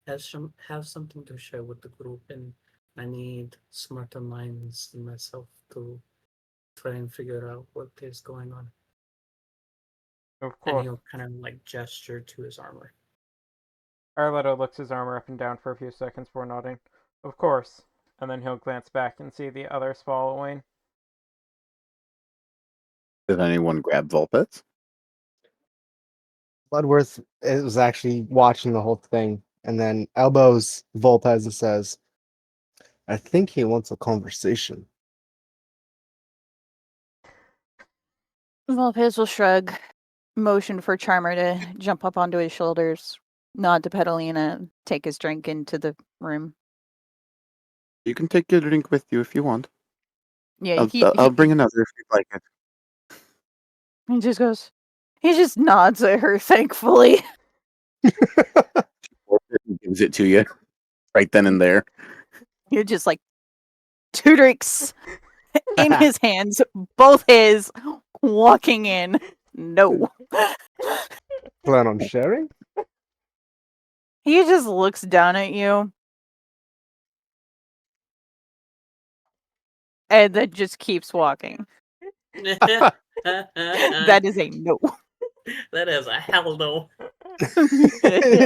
have something to share with the group, and I need smarter minds than myself to try and figure out what is going on. Of And course. he'll kind of like gesture to his armor. Arletto looks his armor up and down for a few seconds before nodding. Of course. And then he'll glance back and see the others following. Did anyone grab Vulpes? Bloodworth was actually watching the whole thing, and then elbows Volpez and says, "I think he wants a conversation." Volpez will shrug, motion for Charmer to jump up onto his shoulders, nod to Petalina, take his drink into the room. You can take your drink with you if you want. Yeah, I'll bring another if you'd like it. he just goes. He just nods at her, thankfully. He gives it to you right then and there. You're just like 2 drinks in his hands, both his, walking in. No. Plan on sharing? He just looks down at you. And then just keeps walking. That is a no. That is a hell no.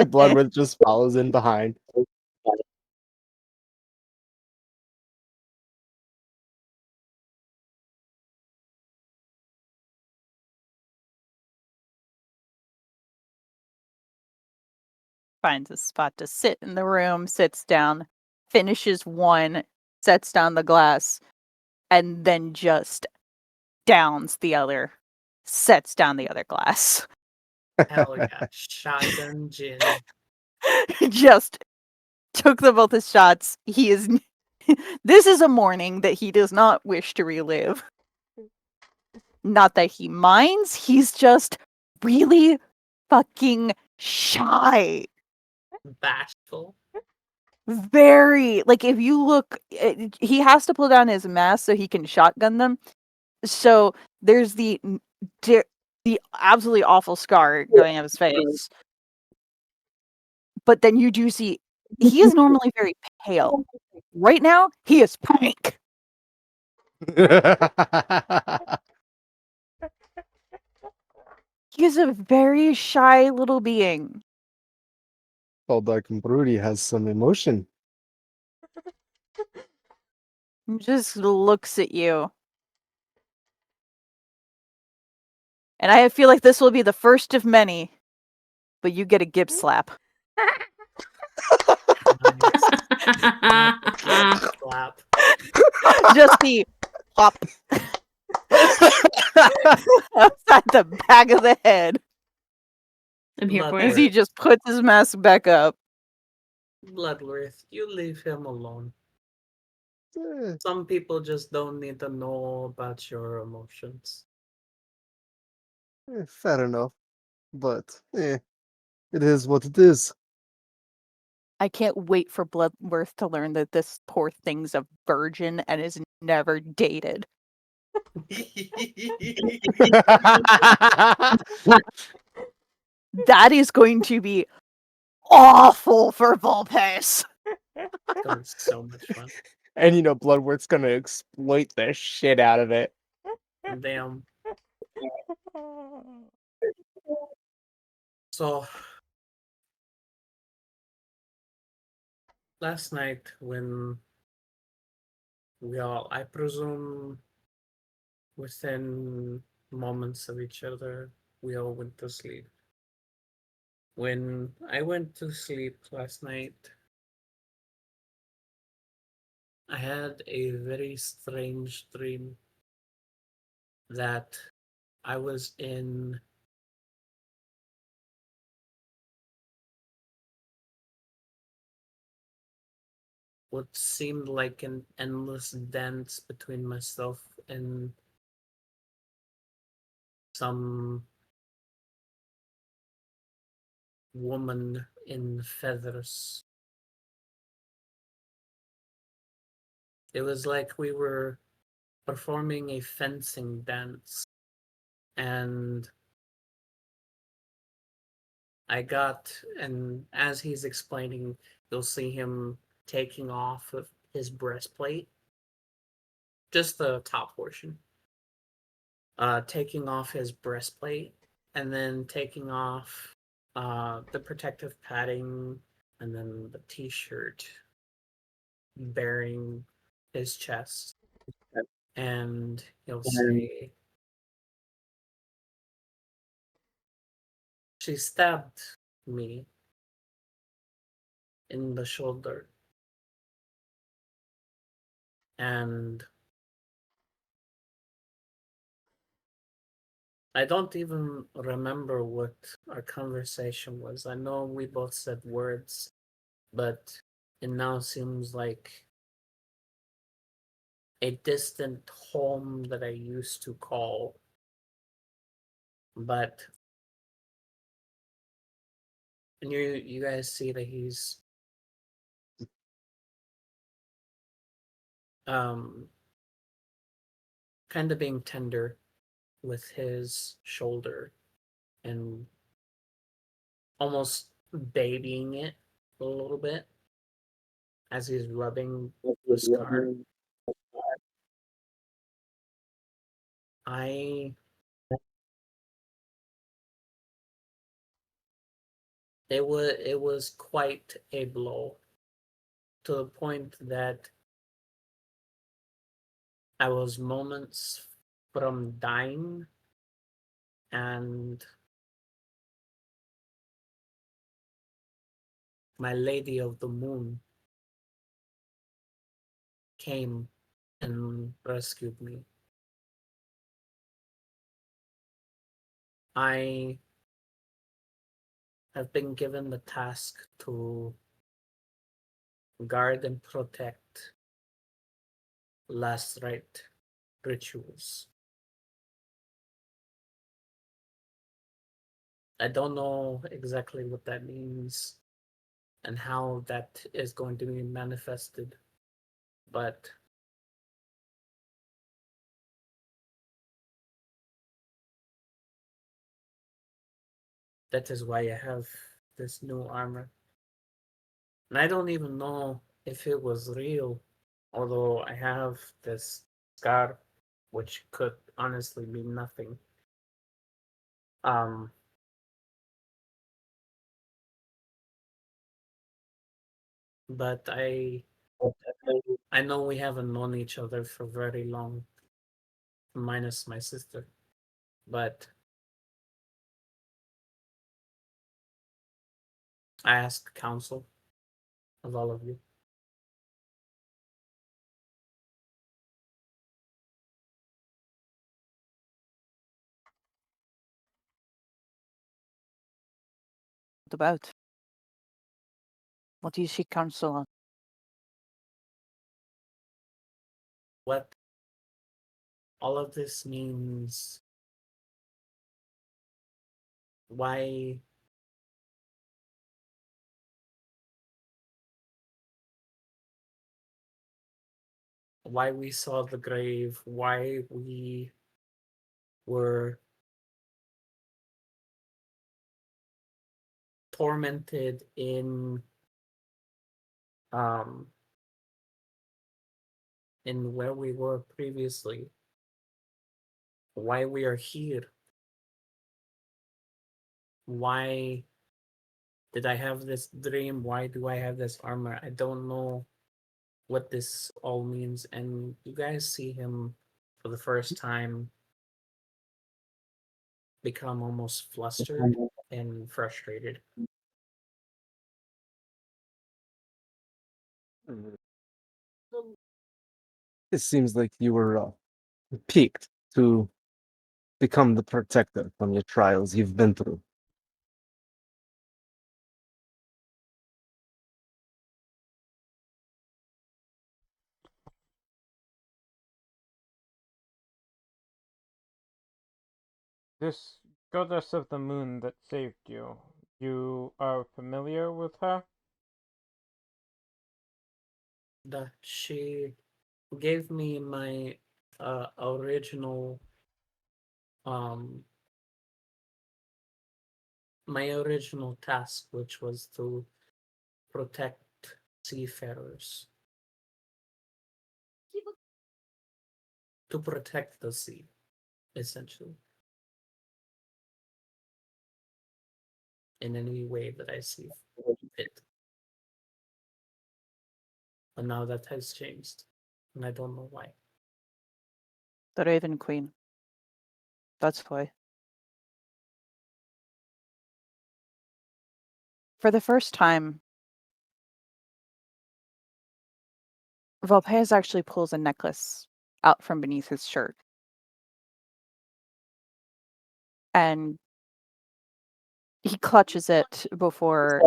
Bloodworth just follows in behind. Finds a spot to sit in the room, sits down, finishes one, sets down the glass, and then just downs the other, sets down the other glass. Hell yeah. Shotgun gin. Just took them both as shots. He is. This is a morning that he does not wish to relive. Not that he minds, he's just really fucking shy. Bashful. Very. Like, if you look, he has to pull down his mask so he can shotgun them. So there's the absolutely awful scar going up his face. But then you do see he is normally very pale. Right now, he is pink. He is a very shy little being. Old Dark and Broody has some emotion. He just looks at you. And I feel like this will be the first of many, but you get a gib slap. Nice. Slap. Just the pop outside the back of the head I'm here for as it. he just puts his mask back up. Bloodworth, you leave him alone. Eh, Some people just don't need to know about your emotions. fair enough. But it is what it is. I can't wait for Bloodworth to learn that this poor thing's a virgin and is never dated. That is going to be awful for Volpes. It's gonna be so much fun. And Bloodworth's gonna exploit the shit out of it. Damn. So last night when I presume within moments of each other, we all went to sleep. When I went to sleep last night, I had a very strange dream that I was in what seemed like an endless dance between myself and some woman in feathers. It was like we were performing a fencing dance, and and as he's explaining, you'll see him taking off of his breastplate, just the top portion, taking off his breastplate, and then taking off the protective padding, and then the t-shirt bearing his chest, and he'll say, "She stabbed me in the shoulder, and I don't even remember what our conversation was. I know we both said words, but it now seems like a distant home that I used to call. But and you guys see that he's um kind of being tender with his shoulder and almost babying it a little bit as he's rubbing the scar. I it was quite a blow to the point that I was moments from dying, and my Lady of the Moon came and rescued me. I have been given the task to guard and protect last rite rituals. I don't know exactly what that means and how that is going to be manifested, but that is why I have this new armor. And I don't even know if it was real, although I have this scar, which could honestly mean nothing. Um, but I know we haven't known each other for very long, minus my sister. But I ask counsel of all of you. What about? What do you seek counsel on? What all of this means, why we saw the grave, why we were tormented um in where we were previously, why we are here. why did I have this dream? Why do I have this armor? I don't know what this all means. And you guys see him for the first time become almost flustered and frustrated. It seems like you were piqued to become the protector from your trials you've been through. This goddess of the moon that saved you, you are familiar with her? That she gave me my original um my original task, which was to protect seafarers, to protect the sea, essentially, in any way that I see fit. But now that has changed, and I don't know why. The Raven Queen. That's why. For the first time, Volpez actually pulls a necklace out from beneath his shirt. And he clutches it before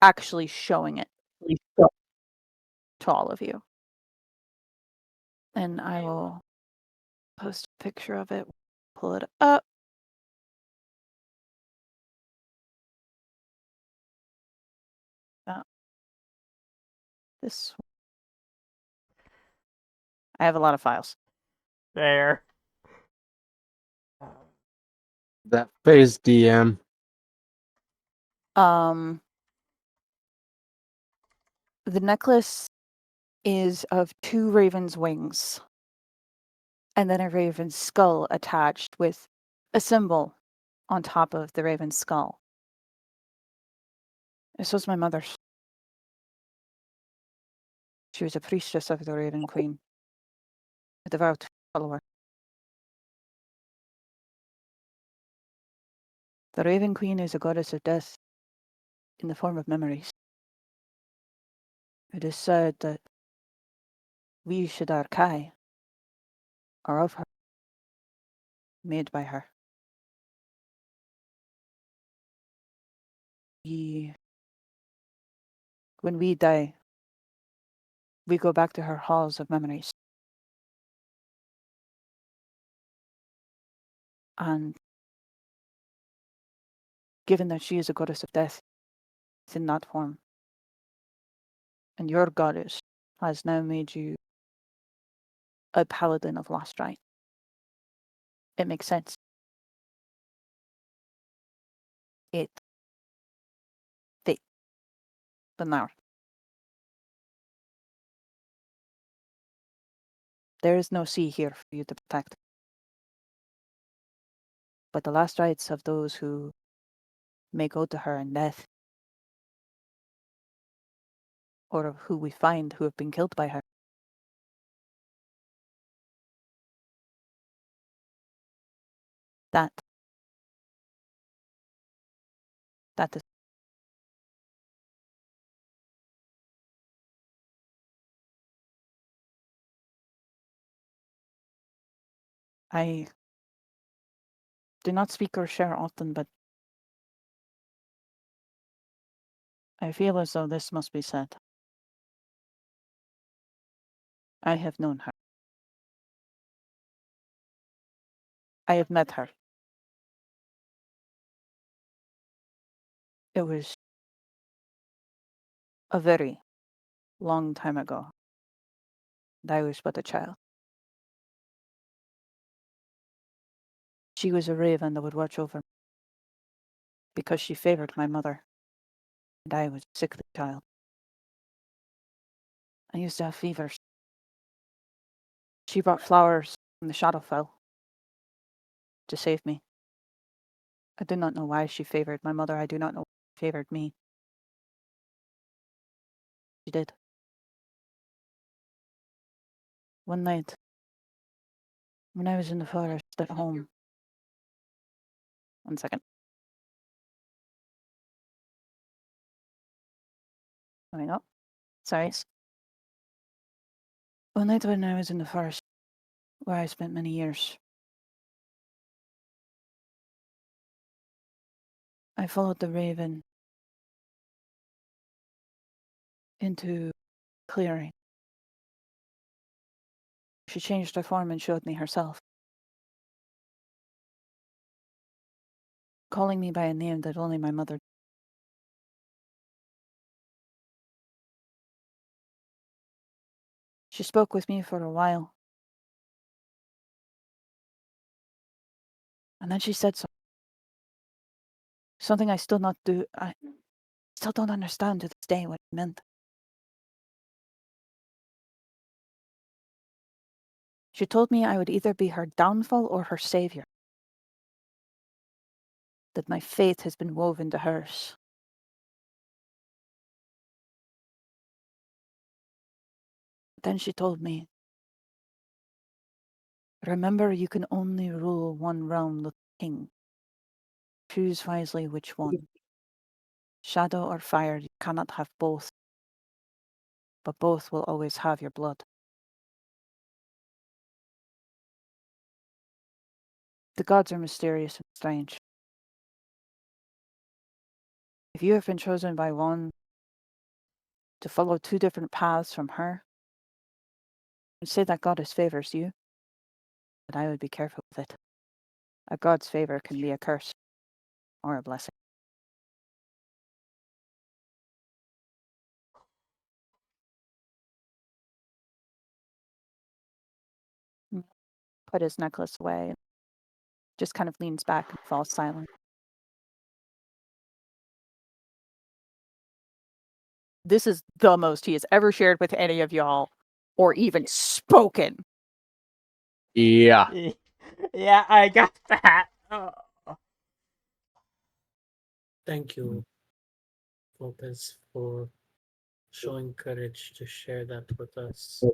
actually showing it to all of you. And I will post a picture of it, pull it up. This. I have a lot of files. There. That face, DM. The necklace is of 2 ravens' wings, and then a raven's skull attached with a symbol on top of the raven's skull. This was my mother's. She was a priestess of the Raven Queen, a devout follower. The Raven Queen is a goddess of death in the form of memories. It is said that we Shadar-kai are of her, made by her. When we die, we go back to her halls of memories. And given that she is a goddess of death, it's in that form, and your goddess has now made you a paladin of lost right. It makes sense. It fits. But now, there is no sea here for you to protect. But the last rites of those who may go to her in death, or of who we find who have been killed by her, that is. I do not speak or share often, but I feel as though this must be said. I have known her. I have met her. It was a very long time ago, and I was but a child. She was a raven that would watch over me because she favored my mother, and I was a sickly child. I used to have fevers. She brought flowers from the Shadowfell to save me. I do not know why she favored my mother. I do not know why she favored me. She did. One night, when I was in the forest at home. One second. Coming up. Sorry. One night when I was in the forest, where I spent many years, I followed the raven into clearing. She changed her form and showed me herself, calling me by a name that only my mother. She spoke with me for a while, and then she said something I still not do. I still don't understand to this day what it meant. She told me I would either be her downfall or her savior, that my fate has been woven to hers. Then she told me, remember, you can only rule one realm with the king. Choose wisely which one. Shadow or fire, you cannot have both, but both will always have your blood. The gods are mysterious and strange. If you have been chosen by one to follow two different paths from her, and say that goddess favors you, but I would be careful with it. A god's favor can be a curse or a blessing. Put his necklace away, just kind of leans back and falls silent. This is the most he has ever shared with any of y'all, or even spoken. Yeah. Yeah, I got that. Oh. Thank you, Lopez, for showing courage to share that with us.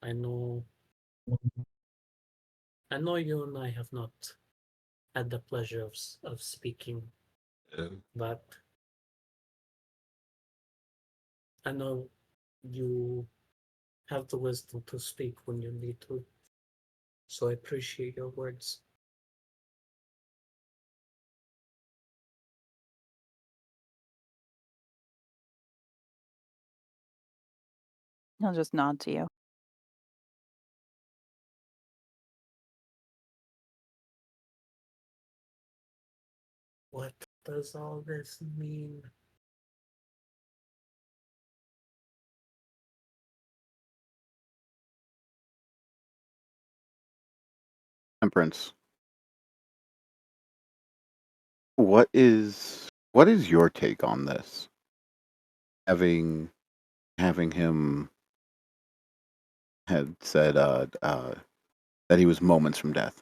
I know you and I have not had the pleasure of speaking, but I know you have the wisdom to speak when you need to. So I appreciate your words. He'll just nod to you. What does all this mean? Temperance. What is your take on this? Having him had said that he was moments from death.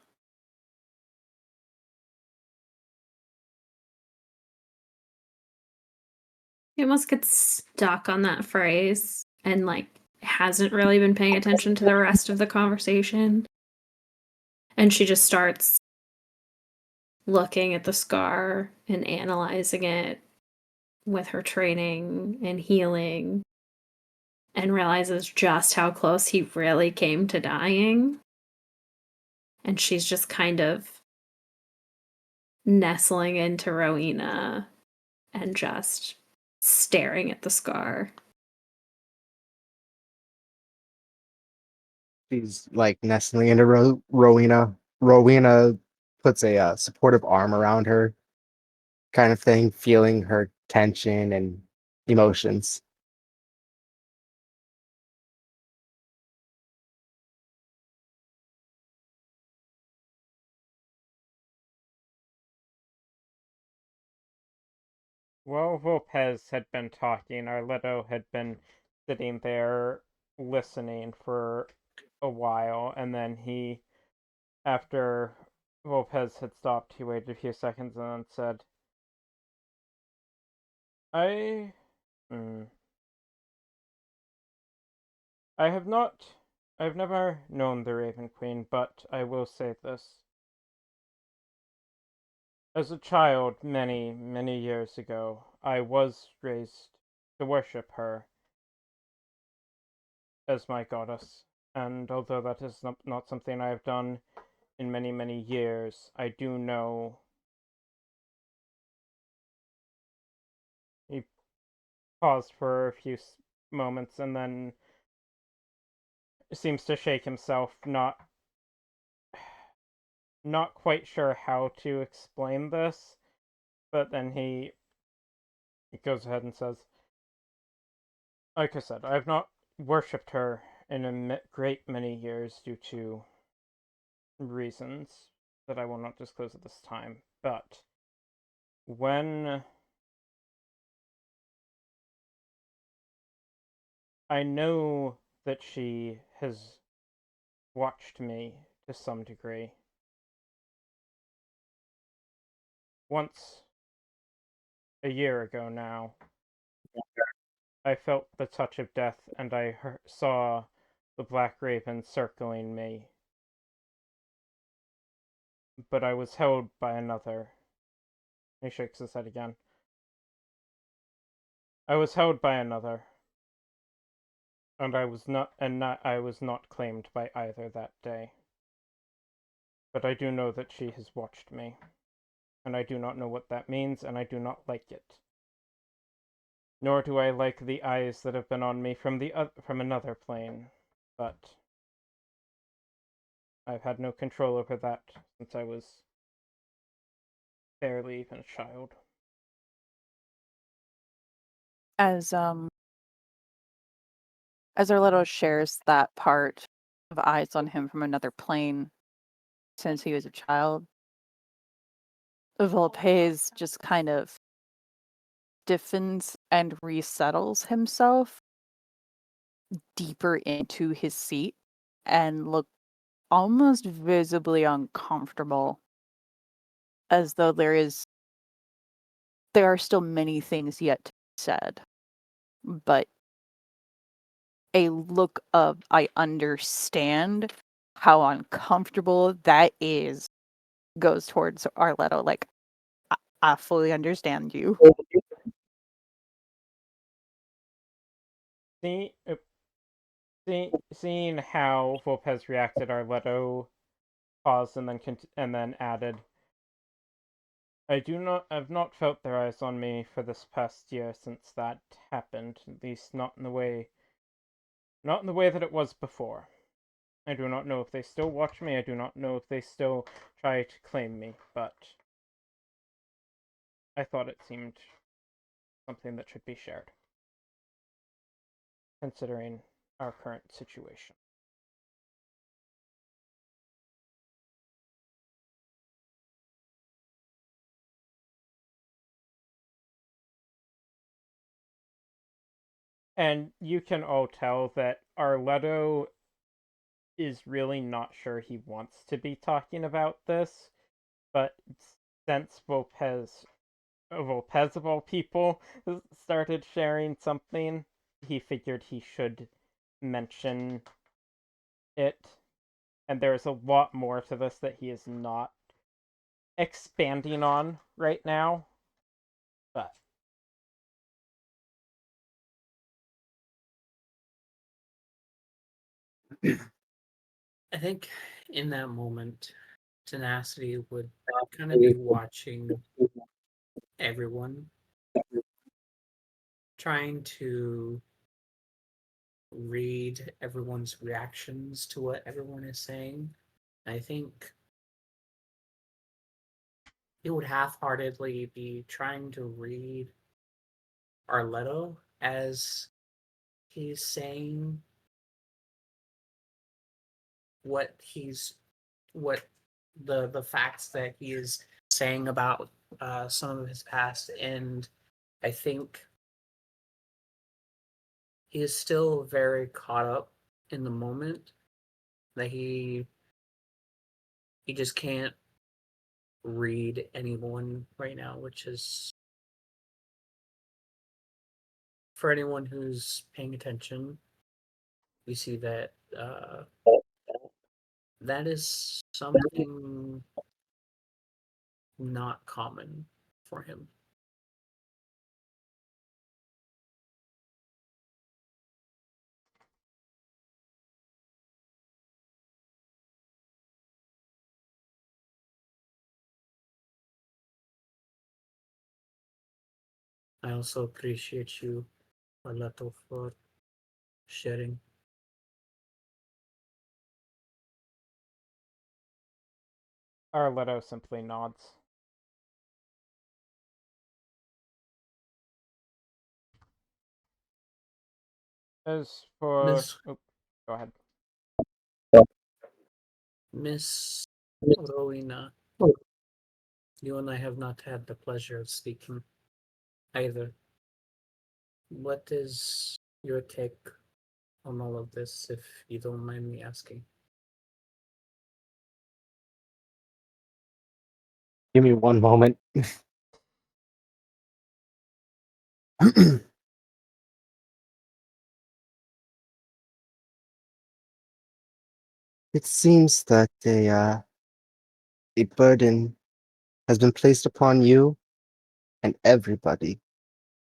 He almost gets stuck on that phrase and like hasn't really been paying attention to the rest of the conversation. And she just starts looking at the scar and analyzing it with her training and healing, and realizes just how close he really came to dying. And she's just kind of nestling into Rowena and just staring at the scar. She's like nestling into Rowena. Rowena puts a supportive arm around her, kind of thing, feeling her tension and emotions. While Lopez had been talking, Arletto had been sitting there listening for a while, and then he, after Volpez had stopped, he waited a few seconds and then said, I. I have not. I've never known the Raven Queen, but I will say this. As a child, many, many years ago, I was raised to worship her as my goddess. And although that is not something I have done in many, many years, I do know. He paused for a few moments and then seems to shake himself, not quite sure how to explain this, but then he goes ahead and says, like I said, I have not worshipped her in a great many years due to reasons that I will not disclose at this time, but when I know that she has watched me to some degree. Once a year ago now, I felt the touch of death and I saw the Black Raven circling me. But I was held by another. He shakes his head again. I was held by another. And I was not claimed by either that day. But I do know that she has watched me. And I do not know what that means, and I do not like it. Nor do I like the eyes that have been on me from another plane. But I've had no control over that since I was barely even a child. As Arletto shares that part of eyes on him from another plane since he was a child, Volpez just kind of stiffens and resettles himself deeper into his seat and look almost visibly uncomfortable, as though there are still many things yet to be said, but a look of I understand how uncomfortable that is goes towards Arletto. Like, I fully understand you. Seeing how Volpez reacted, Arletto paused and then added, I've not felt their eyes on me for this past year since that happened, at least not in the way that it was before. I do not know if they still watch me, I do not know if they still try to claim me, but I thought it seemed something that should be shared, considering our current situation. And you can all tell that Arletto is really not sure he wants to be talking about this, but since Volpez of all people started sharing something, he figured he should mention it. And there's a lot more to this that he is not expanding on right now. But I think in that moment, Tenacity would kind of be watching everyone, trying to read everyone's reactions to what everyone is saying. I think he would half-heartedly be trying to read Arletto as he's saying what the facts that he is saying about some of his past, and I think he is still very caught up in the moment that he just can't read anyone right now, which is for anyone who's paying attention, we see that that is something not common for him. I also appreciate you, Alato, for sharing. Arletto simply nods. As for... Miss Oh, go ahead. Miss Rowena, you and I have not had the pleasure of speaking either. What is your take on all of this, if you don't mind me asking? Give me one moment. It seems that a burden has been placed upon you and everybody.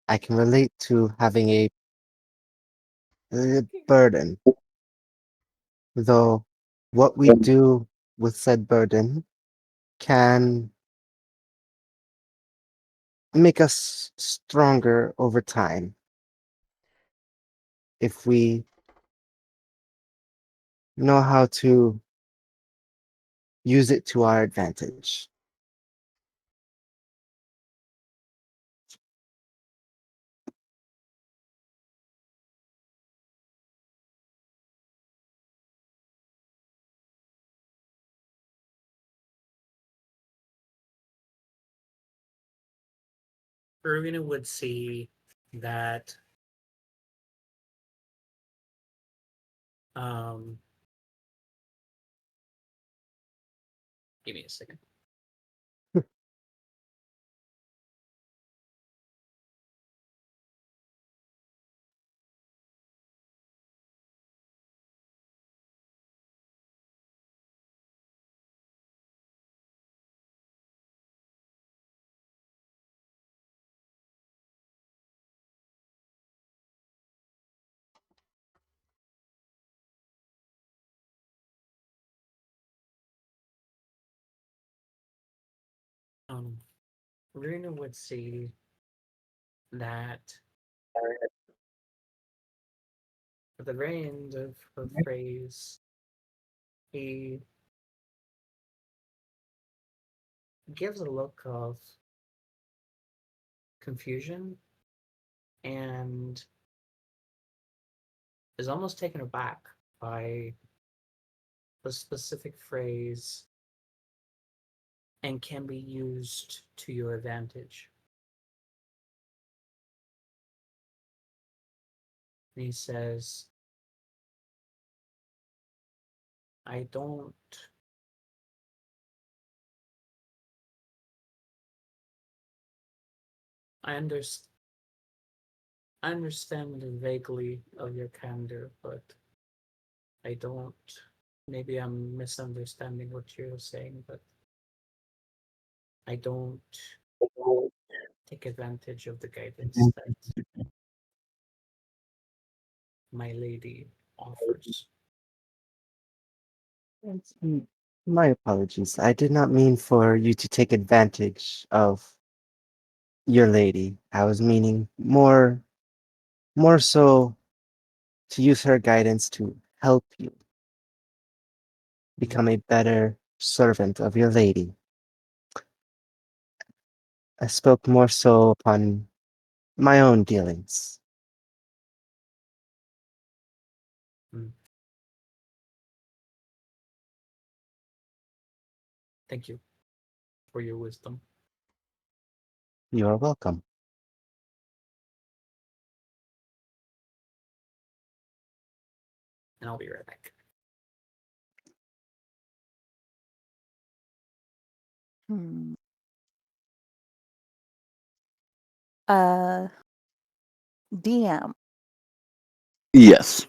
I can relate to having a burden, though what we do with said burden can make us stronger over time if we know how to use it to our advantage. Rowena would see that um give me a second. Um Rowena would see that at the very end of her phrase, he gives a look of confusion and is almost taken aback by the specific phrase and can be used to your advantage. And he says, I don't I understand I understand vaguely of your candor, but I don't. Maybe I'm misunderstanding what you're saying, but I don't take advantage of the guidance that my lady offers. Mm, My apologies. I did not mean for you to take advantage of your lady. I was meaning more so to use her guidance to help you become a better servant of your lady. I spoke more so upon my own dealings. Mm. Thank you for your wisdom. You are welcome. And I'll be right back. Hmm. Uh, DM, Yes.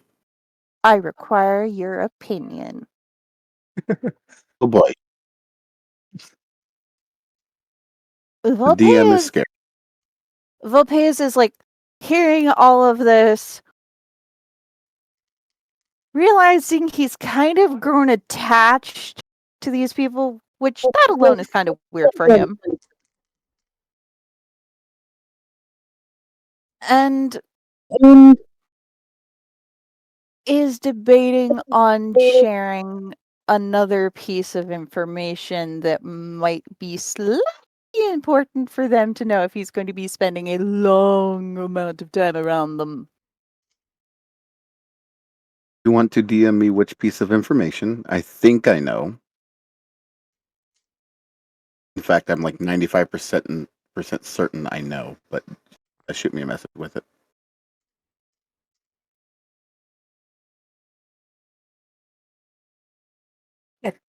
I require your opinion. Oh boy. The DM is Volpez, scared. Volpez is like hearing all of this, realizing he's kind of grown attached to these people, which that alone is kind of weird for him. And is debating on sharing another piece of information that might be slightly important for them to know if he's going to be spending a long amount of time around them. You want to DM me which piece of information? I think I know. In fact, I'm like 95% certain I know, but shoot me a message with it.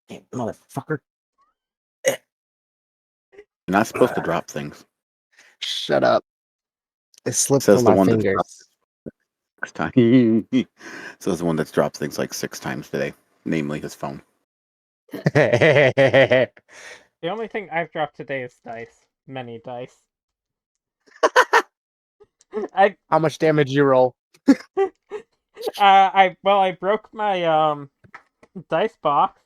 Damn, motherfucker. You're not supposed to drop things. Shut up. It slipped Says from the my one that's dropped fingers. 6 times. Says the one that's dropped things like 6 times today, namely his phone. The only thing I've dropped today is dice. Many dice. I How much damage you roll? I broke my dice box.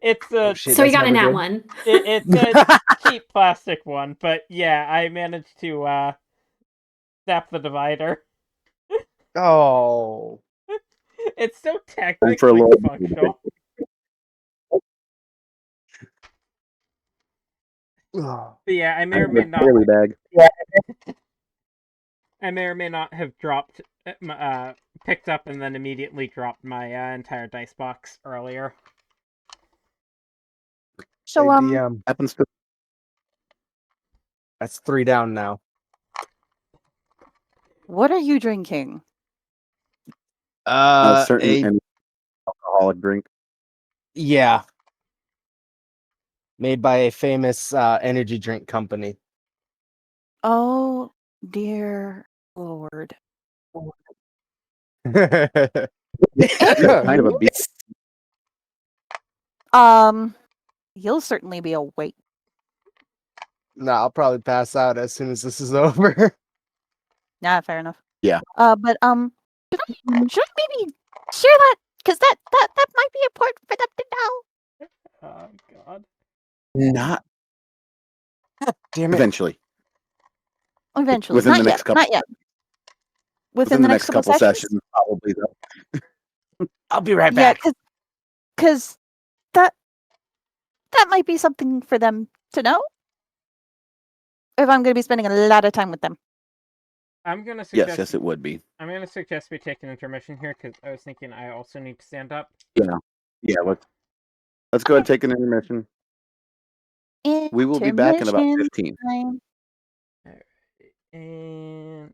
It's Oh a shit, So we that's got a never nat good. one. it's a cheap plastic one, but yeah, I managed to snap the divider. Oh. It's still Time for a technically little. functional. Oh. But yeah, I may or Time may for a not daily bag. have dropped picked up and then immediately dropped my entire dice box earlier. So, Hey, DM. Happens to That's 3 down now. what are you drinking? a certain A alcoholic drink. yeah, made by a famous energy drink company. Oh, dear Lord. Kind of a beat. You'll certainly be awake. No, I'll probably pass out as soon as this is over. Yeah, fair enough. Yeah. But should I maybe share that? Because that might be important for them to know. Oh god. Not Damn it. eventually. Eventually, Within not the yet, next couple. not yet. Within The the next next couple couple sessions. sessions, probably though. I'll be right Yeah, back. because that might be something for them to know. If I'm going to be spending a lot of time with them. I'm gonna Yes, suggest it would be. I'm gonna suggest we take an intermission here because I was thinking I also need to stand up. Yeah. Yeah. Let's go ahead and take an intermission. We will be back in about Intermission 15. time. And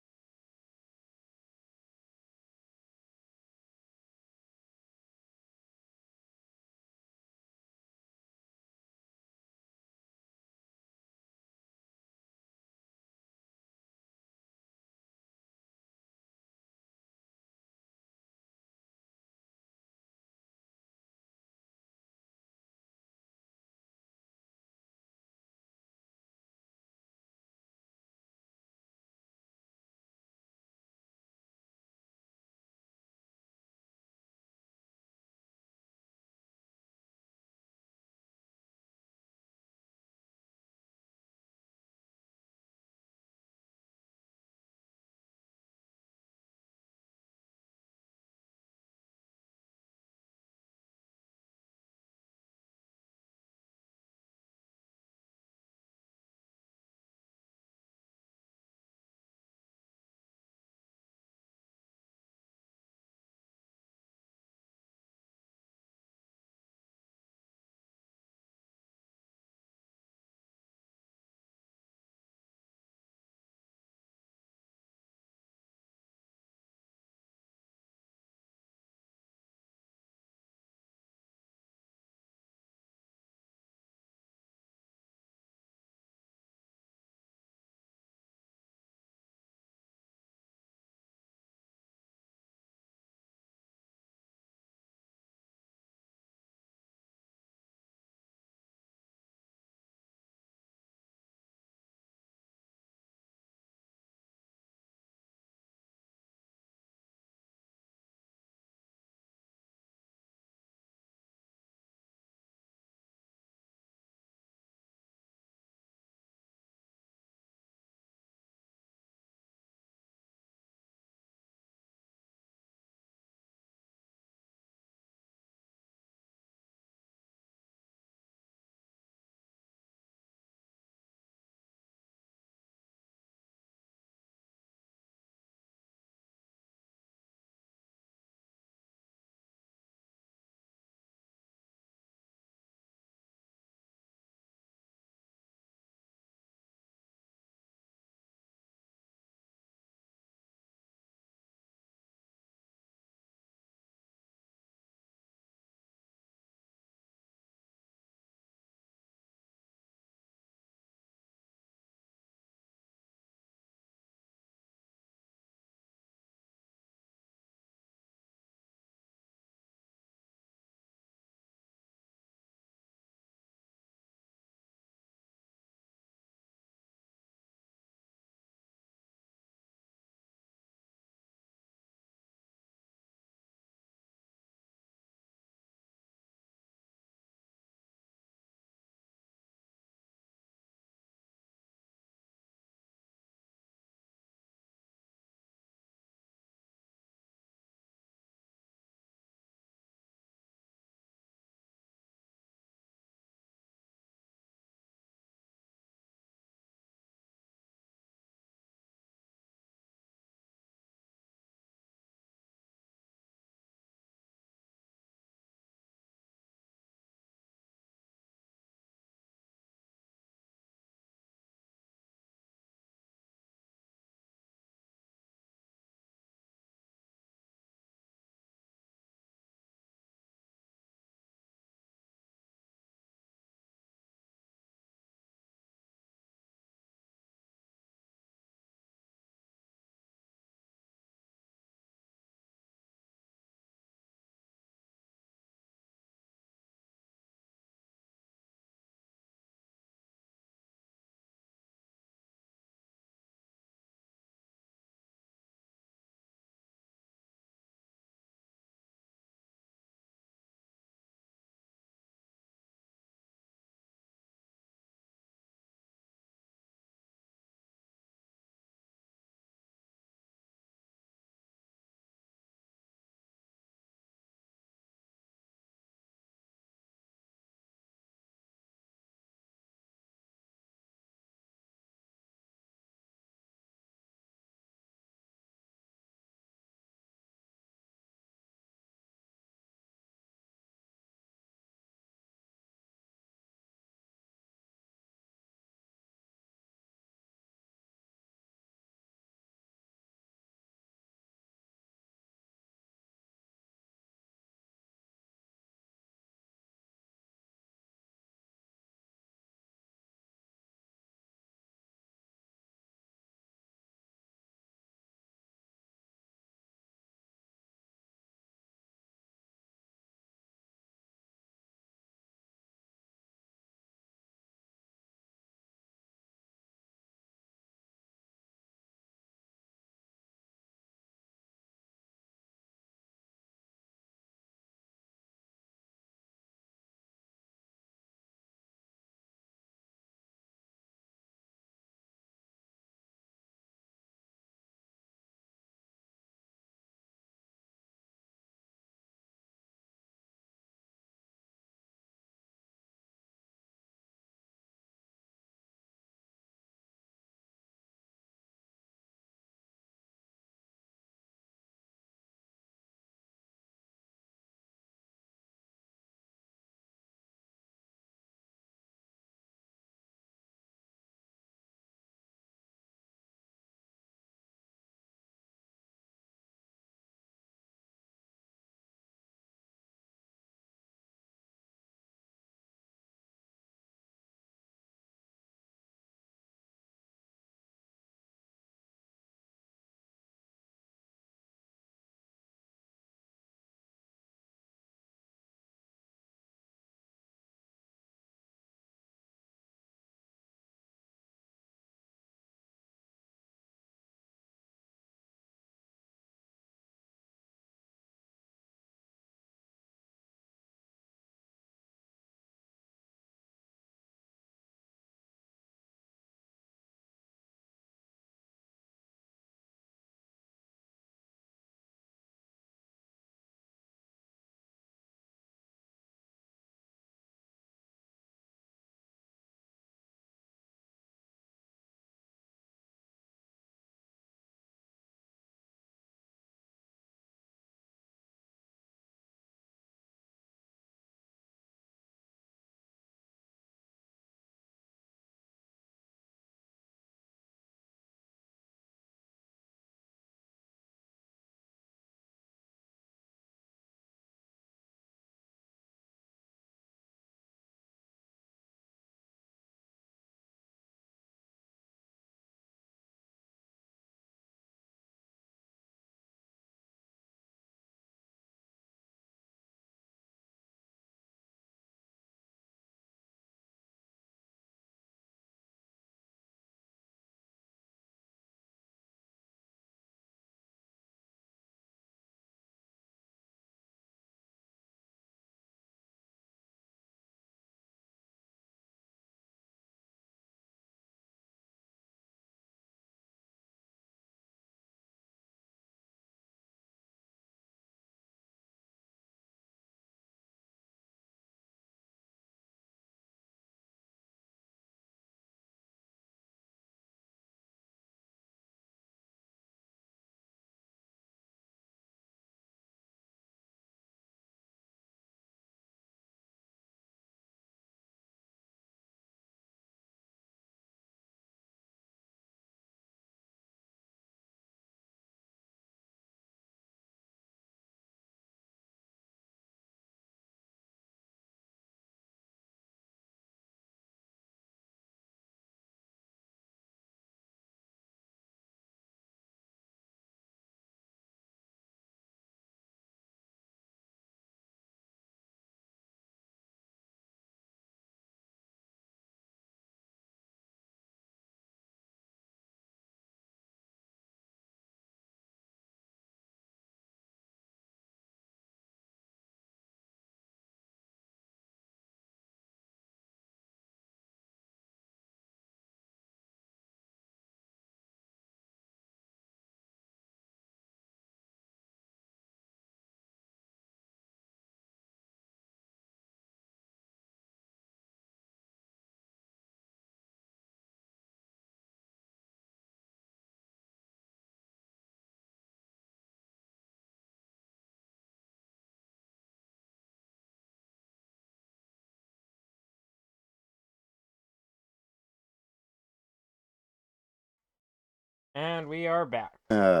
And we are back. Uh,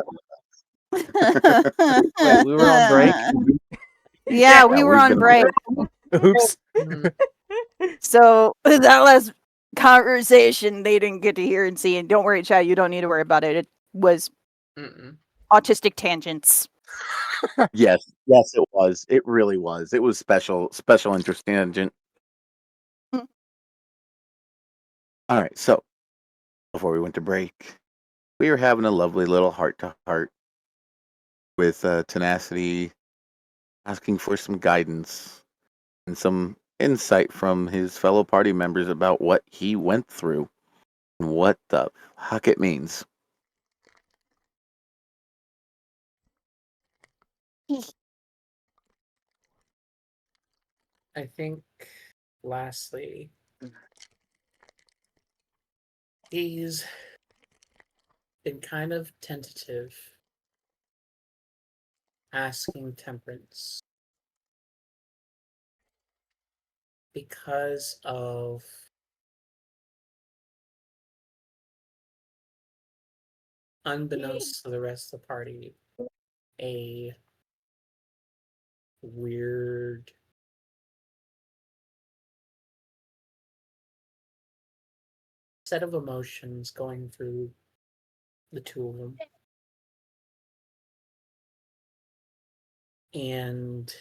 Wait, we were on break. Yeah, we were we've on been break. Oops. Mhm. So that last conversation they didn't get to hear and see. And don't worry, Chad, you don't need to worry about it. It was Mm-mm. autistic tangents. yes, it was. It really was. It was special interest tangent. Mm. All right, so before we went to break, we were having a lovely little heart to heart with Tenacity, asking for some guidance and some insight from his fellow party members about what he went through and what the fuck it means. I think, lastly, he's been kind of tentative asking Temperance because of unbeknownst to the rest of the party, a weird set of emotions going through the two of them. And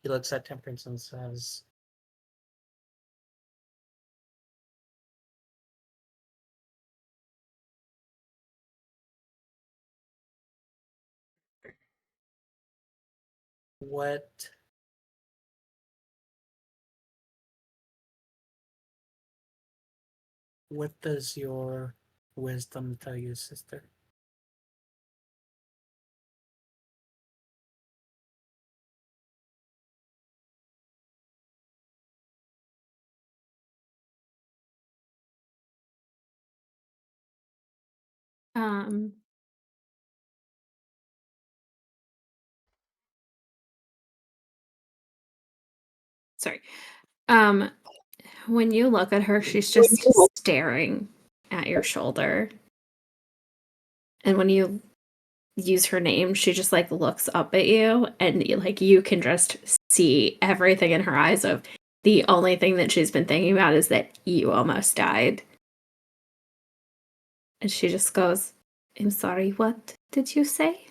he looks at Temperance and says, What does your wisdom tell you, sister? Um, sorry. When you look at her, she's just staring at your shoulder. And when you use her name, she just like looks up at you, and like you can just see everything in her eyes of the only thing that she's been thinking about is that you almost died. And she just goes, I'm sorry, what did you say?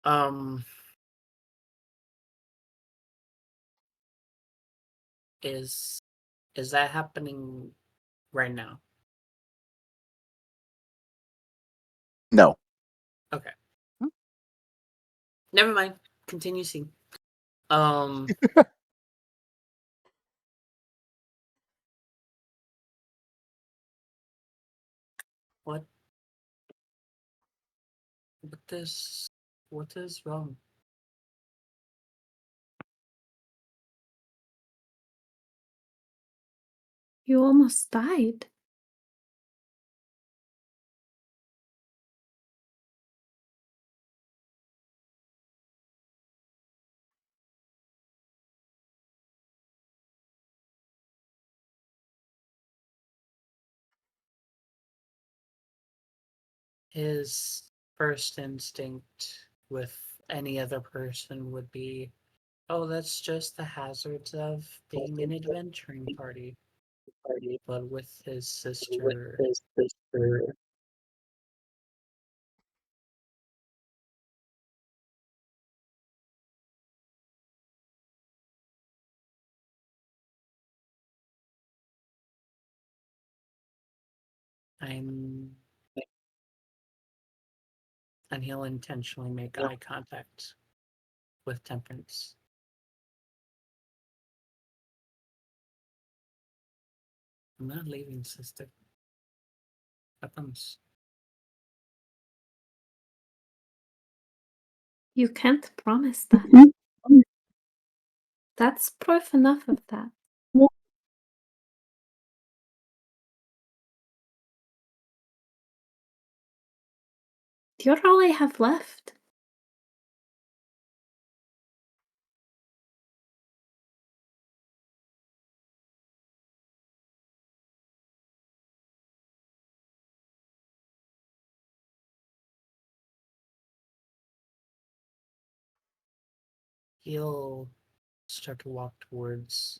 Um, is that happening right now? No. Okay. Hmm? Never mind. Continue seeing. Um, what what is wrong? You almost died. His first instinct with any other person would be, oh, that's just the hazards of being an adventuring party. But with his sister, I'm. And he'll intentionally make eye contact with Temperance. I'm not leaving, sister. Weapons. You can't promise that. That's proof enough of that. You're all I have left. He'll start to walk towards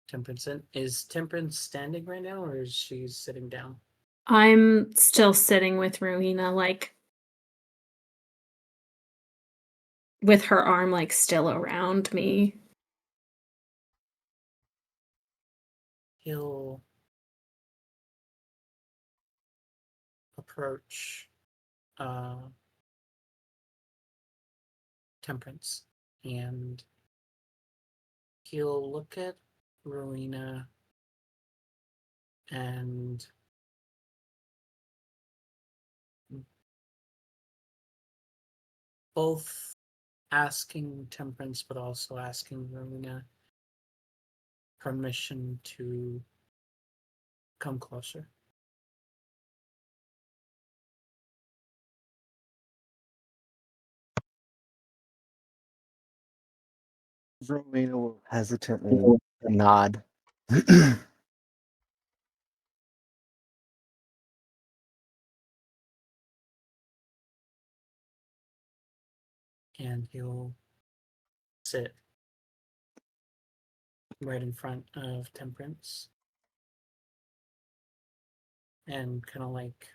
Temperance. Is Temperance standing right now, or is she sitting down? I'm still sitting with Rowena, like, with her arm, like, still around me. He'll approach Temperance, and he'll look at Rowena and both asking Temperance but also asking Rowena permission to come closer. Rowena will hesitantly nod. And he'll sit right in front of Temperance and kind of like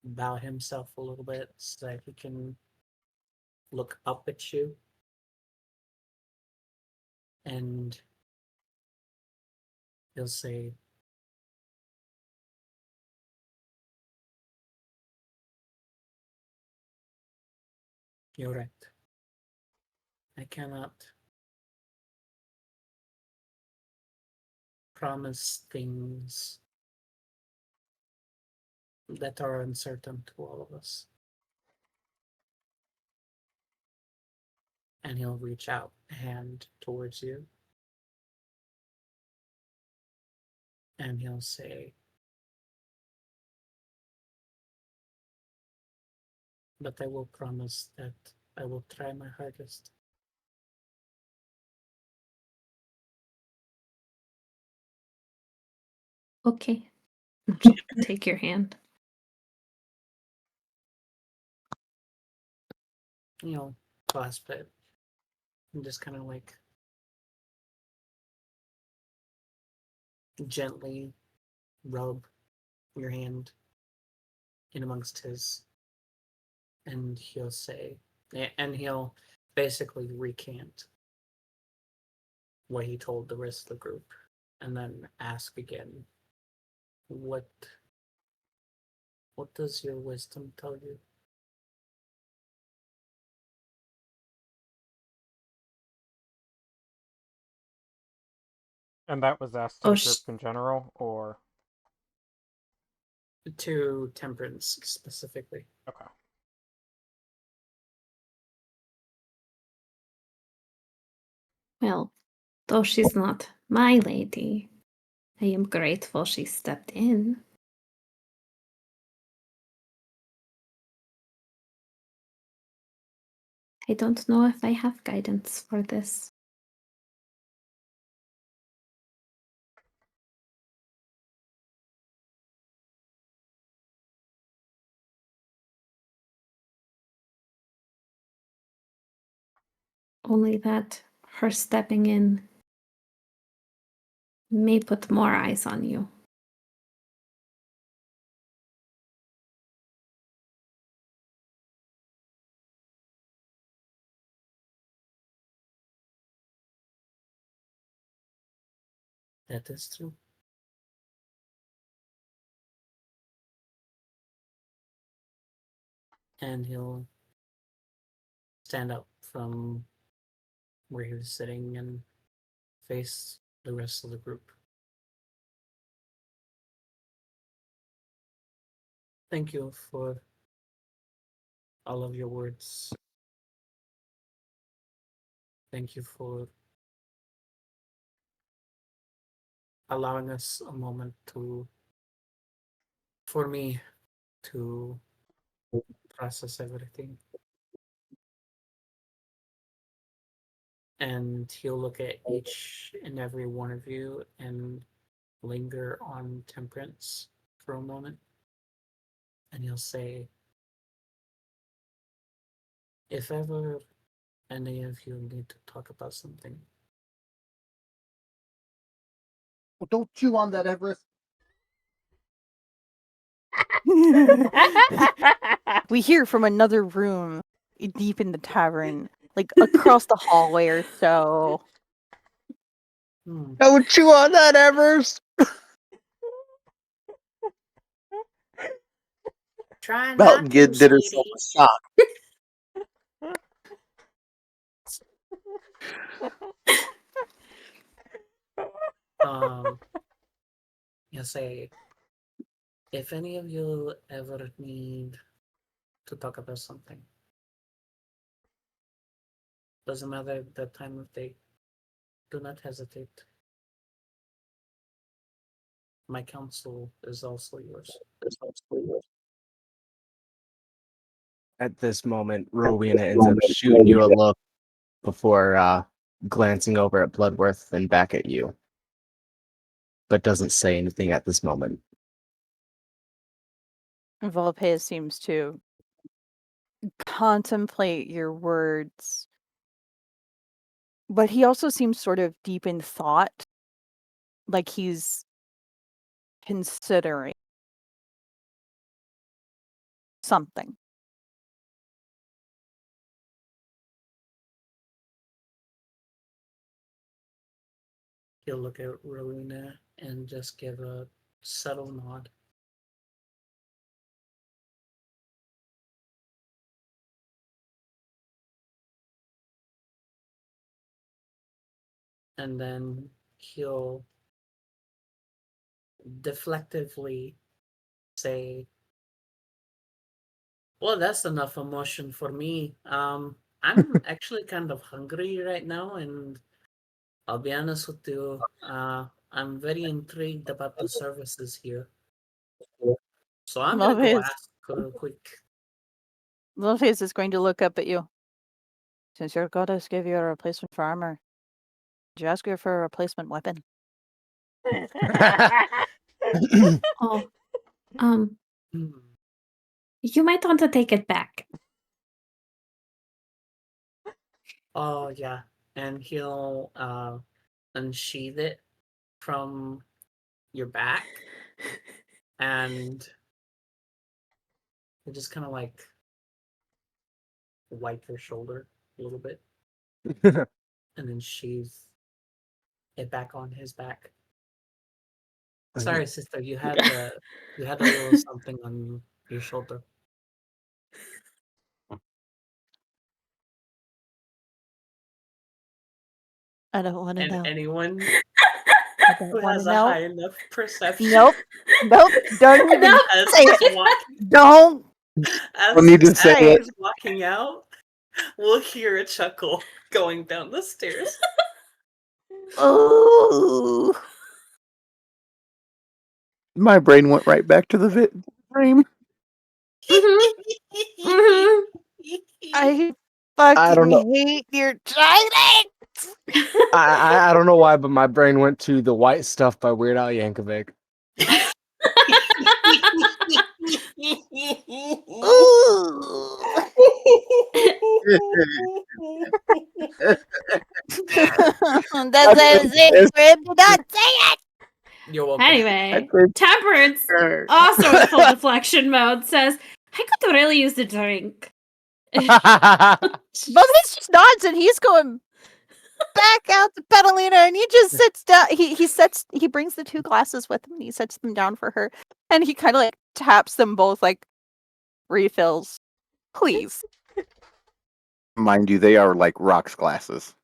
bow himself a little bit so that he can look up at you. And he'll say, "You're right. I cannot promise things that are uncertain to all of us." And he'll reach out a hand towards you and he'll say, "But I will promise that I will try my hardest." Okay. She'll take your hand. He'll clasp it and just kind of like gently rub your hand in amongst his, and he'll say, and he'll basically recant what he told the rest of the group, and then ask again, what does your wisdom tell you?" And that was asked to Oh, the group in general, or To Temperance specifically. okay. well, though she's not my lady, I am grateful she stepped in. I don't know if I have guidance for this. Only that her stepping in may put more eyes on you. That is true. And he'll stand up from where he was sitting and face the rest of the group. Thank you for all of your words. Thank you for allowing us a moment to, for me, to process everything. And he'll look at each and every one of you and linger on Temperance for a moment. And he'll say, if ever any of you need to talk about something, Well, don't chew on that, Everest. We hear from another room deep in the tavern, like across the hallway or so. Don't chew on that, Everest. try Melton not to, did herself sweetie. a shock. Um, he'll say, if any of you ever need to talk about something, doesn't matter the time of day, do not hesitate. My counsel is also yours. At this moment, Rowena ends up shooting you a look before glancing over at Bloodworth and back at you, but doesn't say anything at this moment. Volpe seems to contemplate your words, but he also seems sort of deep in thought, like he's considering something. He'll look at Rowena and just give a subtle nod. And then he'll deflectively say, well, that's enough emotion for me. I'm actually kind of hungry right now, and I'll be honest with you, I'm very intrigued about the services here. So I'm gonna go ask real quick. Littleface is going to look up at you. Since your goddess gave you a replacement for armor, did you ask her for a replacement weapon? Oh, Hmm. you might want to take it back. Oh yeah, and he'll unsheath it from your back, and he'll just kind of like wipe your shoulder a little bit, and then sheath it back on his back. Sorry, sister, you had a little something on your shoulder. I don't want to And know. anyone I don't who want has to a know. high enough perception Nope. Nope. Don't even No. as say he's it. walking Don't. Don't need to say it. he's walking out, we'll hear a chuckle going down the stairs. Ooh. My brain went right back to the frame. Mhm. I I don't know. fucking hate your trident. I don't know why, but my brain went to The White Stuff by Weird Al Yankovic. Ooh. That's what I was saying. Fred. Do not say it. You're welcome. Anyway, Temperance, also in full deflection mode, says, I could really use a drink. Bubbles just nods and he's going back out to Petalina and he just sits down. He brings the two glasses with him and he sets them down for her. And he kind of like taps them both like refills. Please. Mind you, they are like rocks glasses.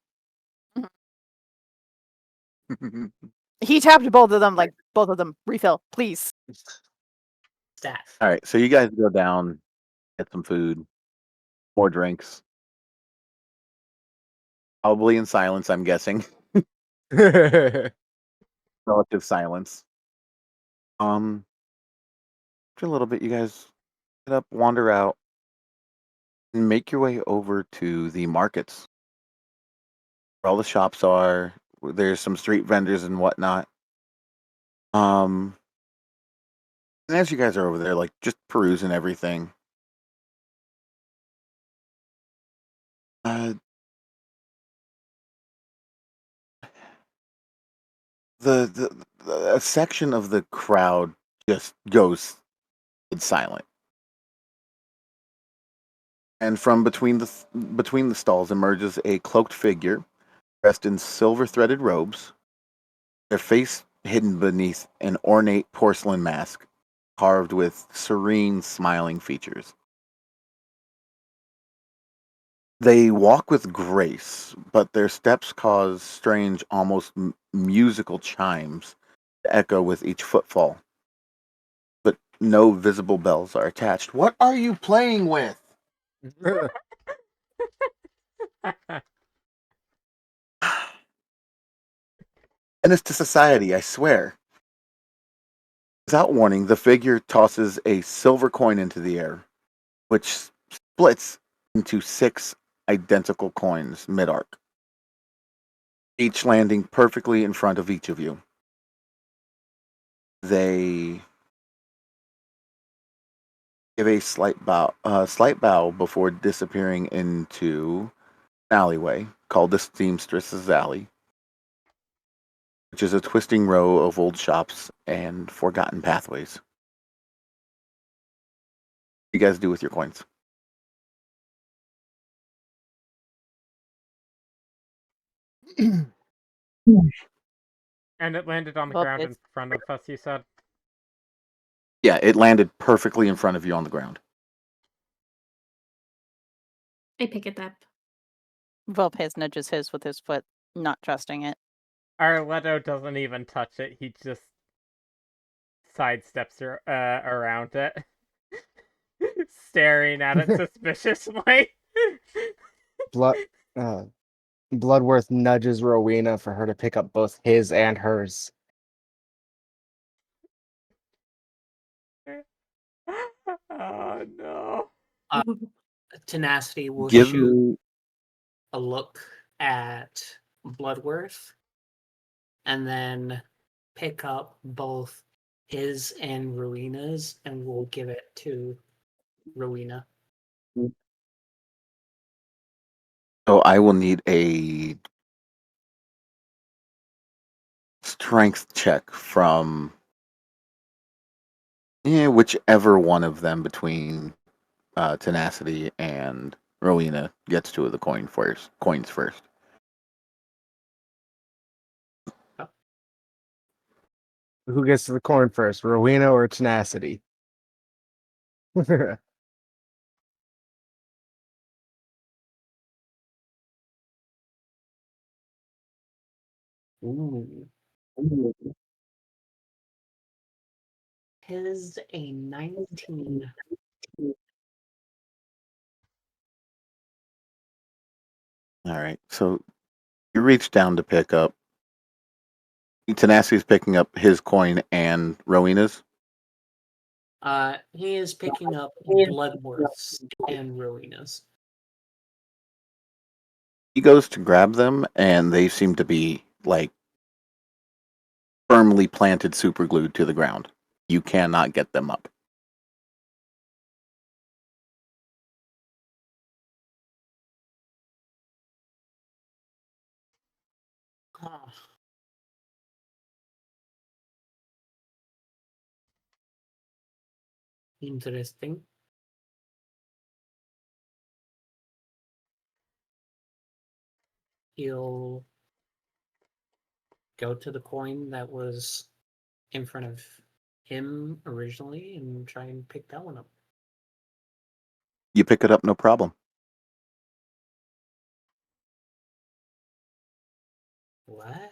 He tapped both of them, like both of them. Refill, please. Stat. All right, so you guys go down, get some food, more drinks. Probably in silence, I'm guessing. Relative silence. After a little bit, you guys Get up, wander out, and make your way over to the markets where all the shops are. There's some street vendors and whatnot. And as you guys are over there, like just perusing everything, uh, a section of the crowd just goes silent, and from between the stalls emerges a cloaked figure dressed in silver threaded robes, their face hidden beneath an ornate porcelain mask carved with serene, smiling features. They walk with grace, but their steps cause strange, almost musical chimes to echo with each footfall. But no visible bells are attached. What are you playing with? And it's to society, I swear. Without warning, the figure tosses a silver coin into the air, which splits into 6 identical coins mid arc, each landing perfectly in front of each of you. They give a slight bow before disappearing into an alleyway called the Seamstress's Alley, which is a twisting row of old shops and forgotten pathways. What do you guys do with your coins? And it landed on the Well, ground in it's- front of us, you said? Yeah, it landed perfectly in front of you on the ground. I pick it up. Volpez nudges his with his foot, not trusting it. Arletto doesn't even touch it. He just sidesteps around it, staring at it suspiciously. Blood, Bloodworth nudges Rowena for her to pick up both his and hers. Oh no. Tenacity will Give shoot me a look at Bloodworth and then pick up both his and Rowena's and we'll give it to Rowena. so I will need a strength check from whichever one of them between Tenacity and Rowena gets to the coins first. Who gets to the coin first, Rowena or Tenacity? Ooh. His a 19. All right, so you reach down to pick up. Tenacity's picking up his coin and Rowena's. He is picking up Bloodworth's and Rowena's. He goes to grab them, and they seem to be like firmly planted, super glued to the ground. You cannot get them up. Ah. Interesting. He'll go to the coin that was in front of him originally and try and pick that one up. You pick it up, no problem. What?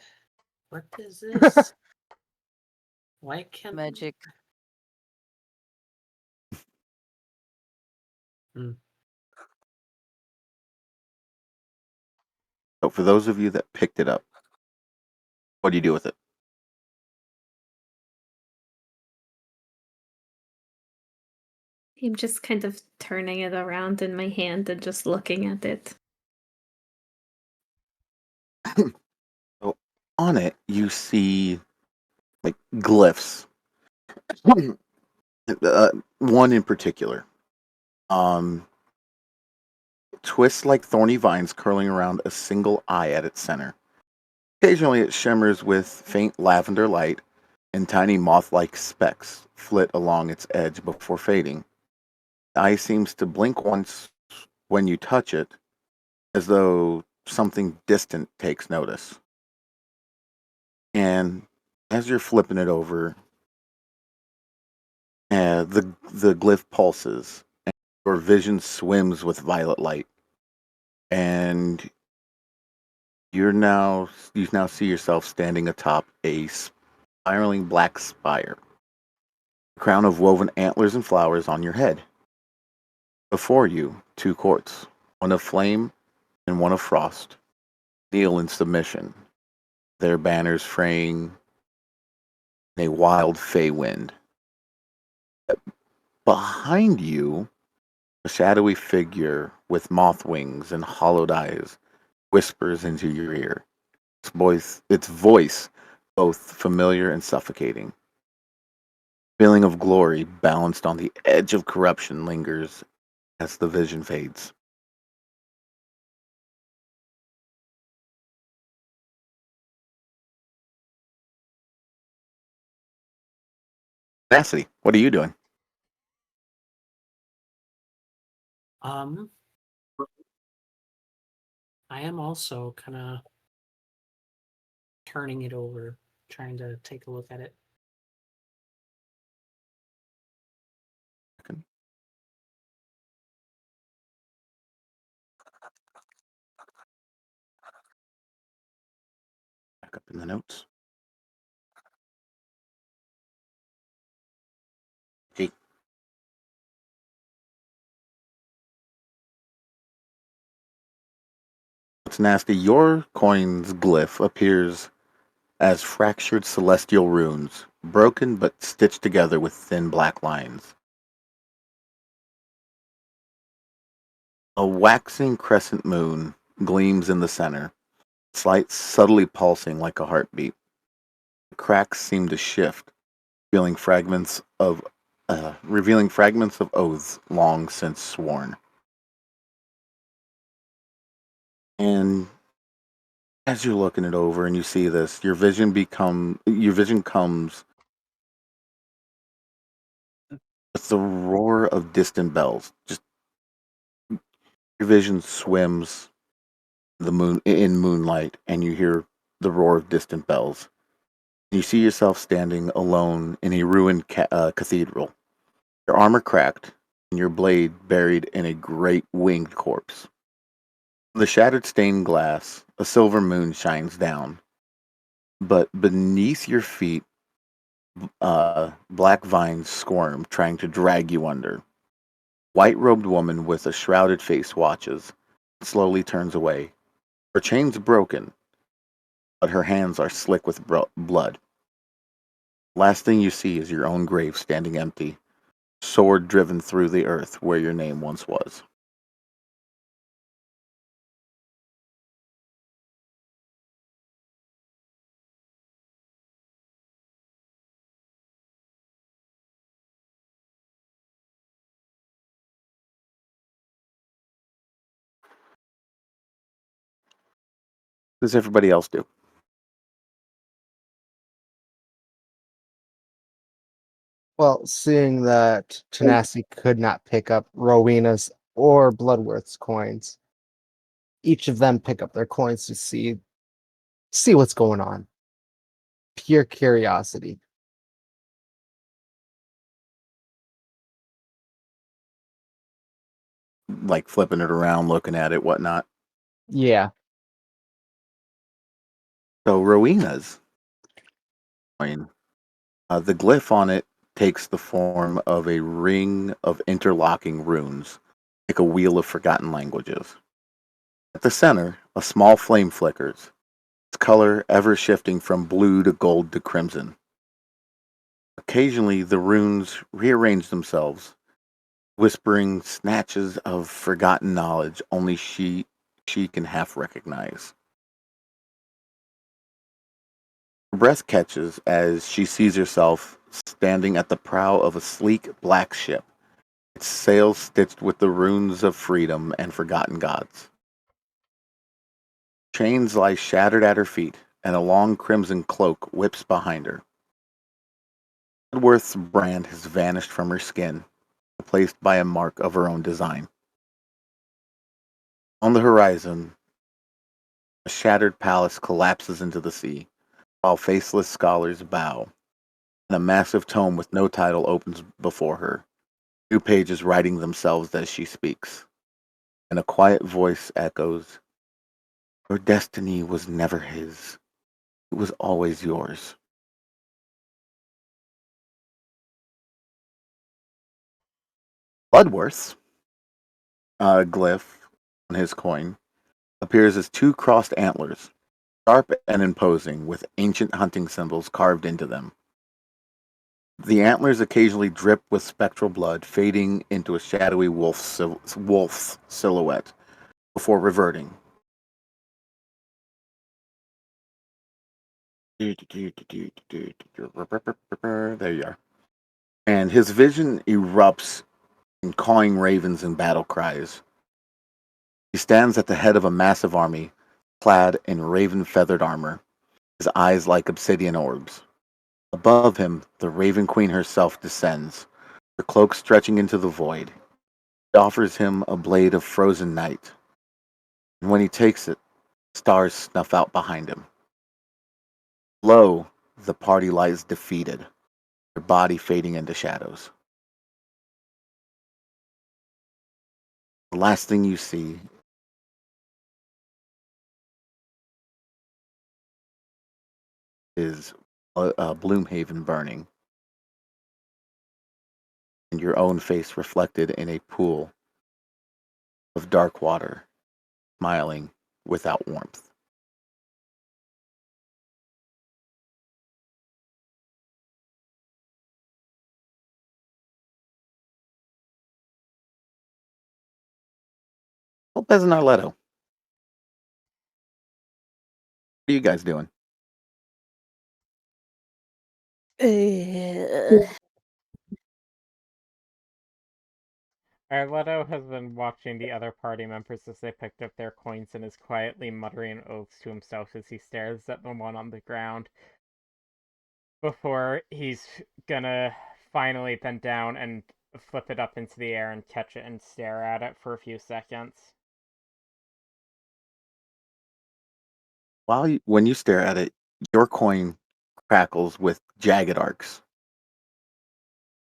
What is this? Why can't Magic. So for those of you that picked it up, what do you do with it? I'm just kind of turning it around in my hand and just looking at it. So on it, you see like glyphs. One in particular. Um, twists like thorny vines curling around a single eye at its center. Occasionally, it shimmers with faint lavender light, and tiny moth-like specks flit along its edge before fading. The eye seems to blink once when you touch it, as though something distant takes notice. And as you're flipping it over, the glyph pulses, and your vision swims with violet light, and you now see yourself standing atop a spiraling black spire, a crown of woven antlers and flowers on your head. Before you, two courts, one of flame and one of frost, kneel in submission, their banners fraying in a wild fey wind. Behind you, a shadowy figure with moth wings and hollowed eyes whispers into your ear. Its voice both familiar and suffocating. Feeling of glory balanced on the edge of corruption lingers as the vision fades. Cassidy, what are you doing? Um, I am also kind of turning it over, trying to take a look at it. Back up in the notes. Hey. What's nasty? Your coin's glyph appears as fractured celestial runes, broken but stitched together with thin black lines. A waxing crescent moon gleams in the center, its light subtly pulsing like a heartbeat. The cracks seem to shift, revealing fragments of oaths long since sworn. And as you're looking it over and you see this, your vision comes with the roar of distant bells. Just your vision swims the moon in moonlight, and you hear the roar of distant bells. You see yourself standing alone in a ruined cathedral, your armor cracked, and your blade buried in a great winged corpse. On the shattered stained glass, a silver moon shines down, but beneath your feet, black vines squirm, trying to drag you under. White-robed woman with a shrouded face watches, slowly turns away. Her chain's broken, but her hands are slick with blood. Last thing you see is your own grave standing empty, sword driven through the earth where your name once was. What does everybody else do? Well, seeing that Tanasi could not pick up Rowena's or Bloodworth's coins, each of them pick up their coins to see what's going on. Pure curiosity. Like flipping it around, looking at it, whatnot. Yeah. So Rowena's coin, the glyph on it takes the form of a ring of interlocking runes, like a wheel of forgotten languages. At the center, a small flame flickers, its color ever shifting from blue to gold to crimson. Occasionally, the runes rearrange themselves, whispering snatches of forgotten knowledge only she can half recognize. Her breath catches as she sees herself standing at the prow of a sleek black ship, its sails stitched with the runes of freedom and forgotten gods. Chains lie shattered at her feet, and a long crimson cloak whips behind her. Edworth's brand has vanished from her skin, replaced by a mark of her own design. On the horizon, a shattered palace collapses into the sea, while faceless scholars bow, and a massive tome with no title opens before her, new pages writing themselves as she speaks. And a quiet voice echoes, "Your destiny was never his. It was always yours." Bloodworth's glyph on his coin appears as two crossed antlers, sharp and imposing, with ancient hunting symbols carved into them. The antlers occasionally drip with spectral blood, fading into a shadowy wolf's silhouette before reverting. There you are. And his vision erupts in cawing ravens and battle cries. He stands at the head of a massive army, clad in raven feathered armor, his eyes like obsidian orbs. Above him, the Raven Queen herself descends, her cloak stretching into the void. It offers him a blade of frozen night, and when he takes it, stars snuff out behind him. Lo, the party lies defeated, their body fading into shadows. The last thing you see is Bloomhaven burning, and your own face reflected in a pool of dark water, smiling without warmth. Lopez and Arletto, what are you guys doing? Arletto has been watching the other party members as they picked up their coins and is quietly muttering oaths to himself as he stares at the one on the ground before he's gonna finally bend down and flip it up into the air and catch it and stare at it for a few seconds. When you stare at it, your coin crackles with jagged arcs.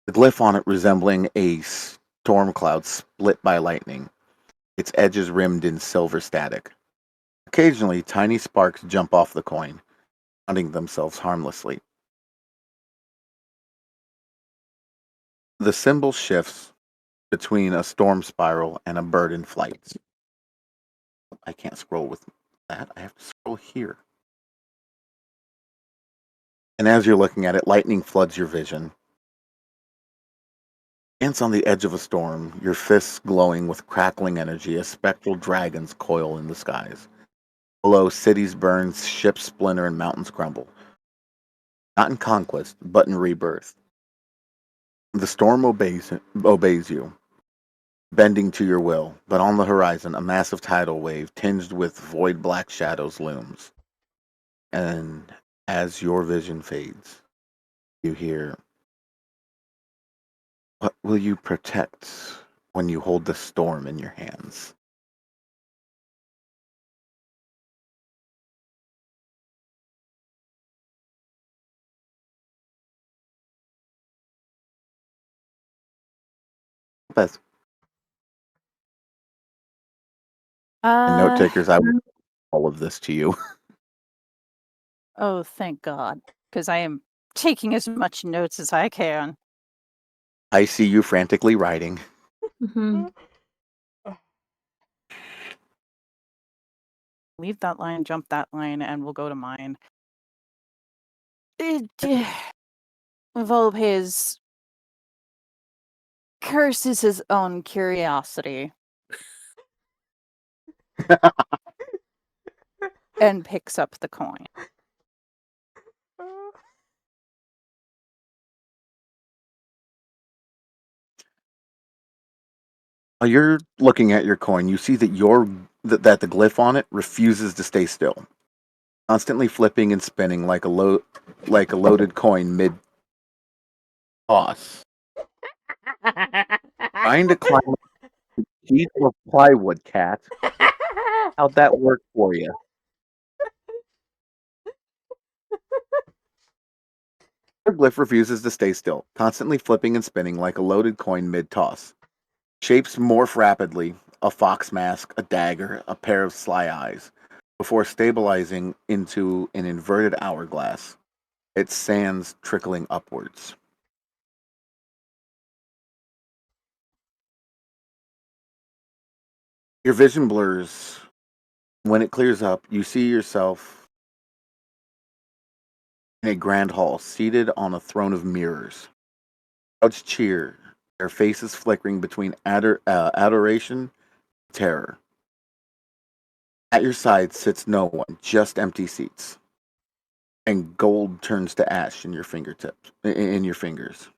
The glyph on it resembling a storm cloud split by lightning, its edges rimmed in silver static. Occasionally, tiny sparks jump off the coin, grounding themselves harmlessly. The symbol shifts between a storm spiral and a bird in flight. I can't scroll with that. I have to scroll here. And as you're looking at it, lightning floods your vision. Dance on the edge of a storm, your fists glowing with crackling energy as spectral dragons coil in the skies. Below, cities burn, ships splinter, and mountains crumble. Not in conquest, but in rebirth. The storm obeys you, bending to your will, but on the horizon, a massive tidal wave tinged with void black shadows looms. And as your vision fades, you hear, "What will you protect when you hold the storm in your hands?" Beth, and note Uh, takers, I will all of this to you. oh, thank God, because I am taking as much notes as I can. I see you frantically writing. Mm-hmm. Leave that line, jump that line, and we'll go to mine. Volpe is curses his own curiosity and picks up the coin. While you're looking at your coin, you see that that the glyph on it refuses to stay still, constantly flipping and spinning like a loaded coin mid toss. Trying to climb a sheet of plywood, cat. How'd that work for you? The glyph refuses to stay still, constantly flipping and spinning like a loaded coin mid toss. Shapes morph rapidly: a fox mask, a dagger, a pair of sly eyes, before stabilizing into an inverted hourglass, its sands trickling upwards. Your vision blurs. When it clears up, you see yourself in a grand hall, seated on a throne of mirrors. Crowds cheer, their faces flickering between adoration and terror. At your side sits no one, just empty seats. And gold turns to ash in your fingertips, in your fingers.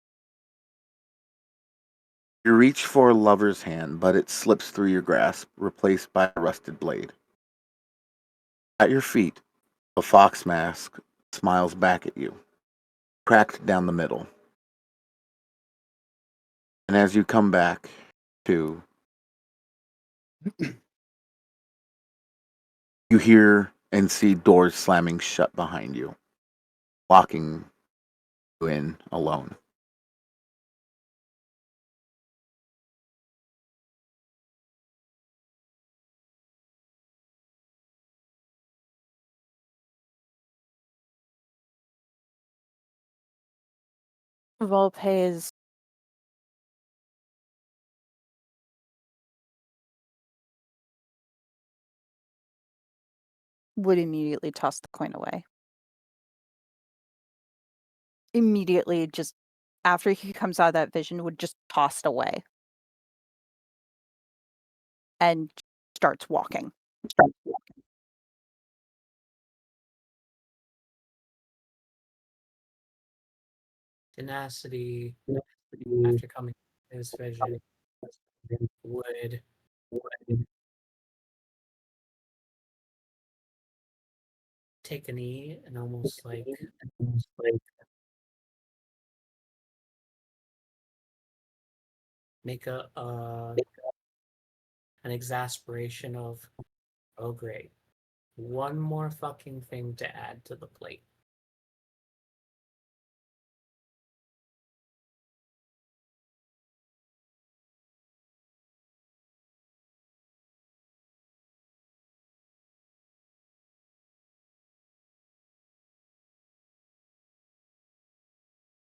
You reach for a lover's hand, but it slips through your grasp, replaced by a rusted blade. At your feet, the fox mask smiles back at you, cracked down the middle. And as you come back to, you hear and see doors slamming shut behind you, locking you in alone. Volpes would immediately toss the coin away. Immediately, just after he comes out of that vision, would just toss it away. And starts walking. Tenacity, after coming to his vision, would take a knee and almost like make an exasperation of, oh great, one more fucking thing to add to the plate.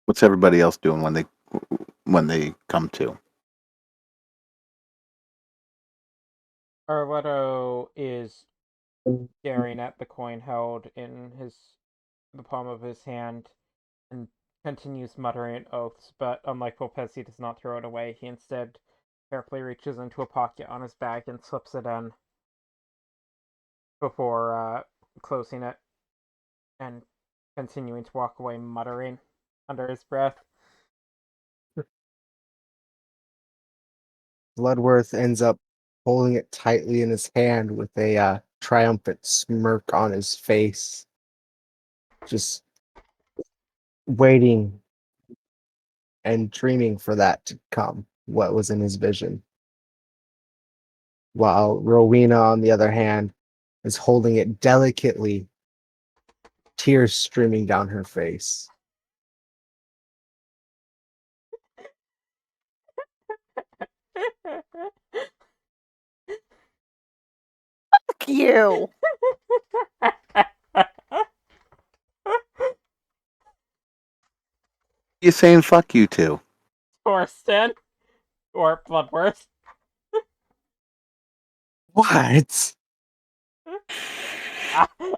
What's everybody else doing when they come to? Arletto is staring at the coin held in the palm of his hand and continues muttering oaths, but unlike Lopez, he does not throw it away. He instead carefully reaches into a pocket on his bag and slips it in before closing it and continuing to walk away, muttering under his breath. Bloodworth ends up holding it tightly in his hand with a triumphant smirk on his face, just waiting and dreaming for that to come, what was in his vision. While Rowena, on the other hand, is holding it delicately, tears streaming down her face. Fuck you! You saying fuck you to? Torsten or Bloodworth. What?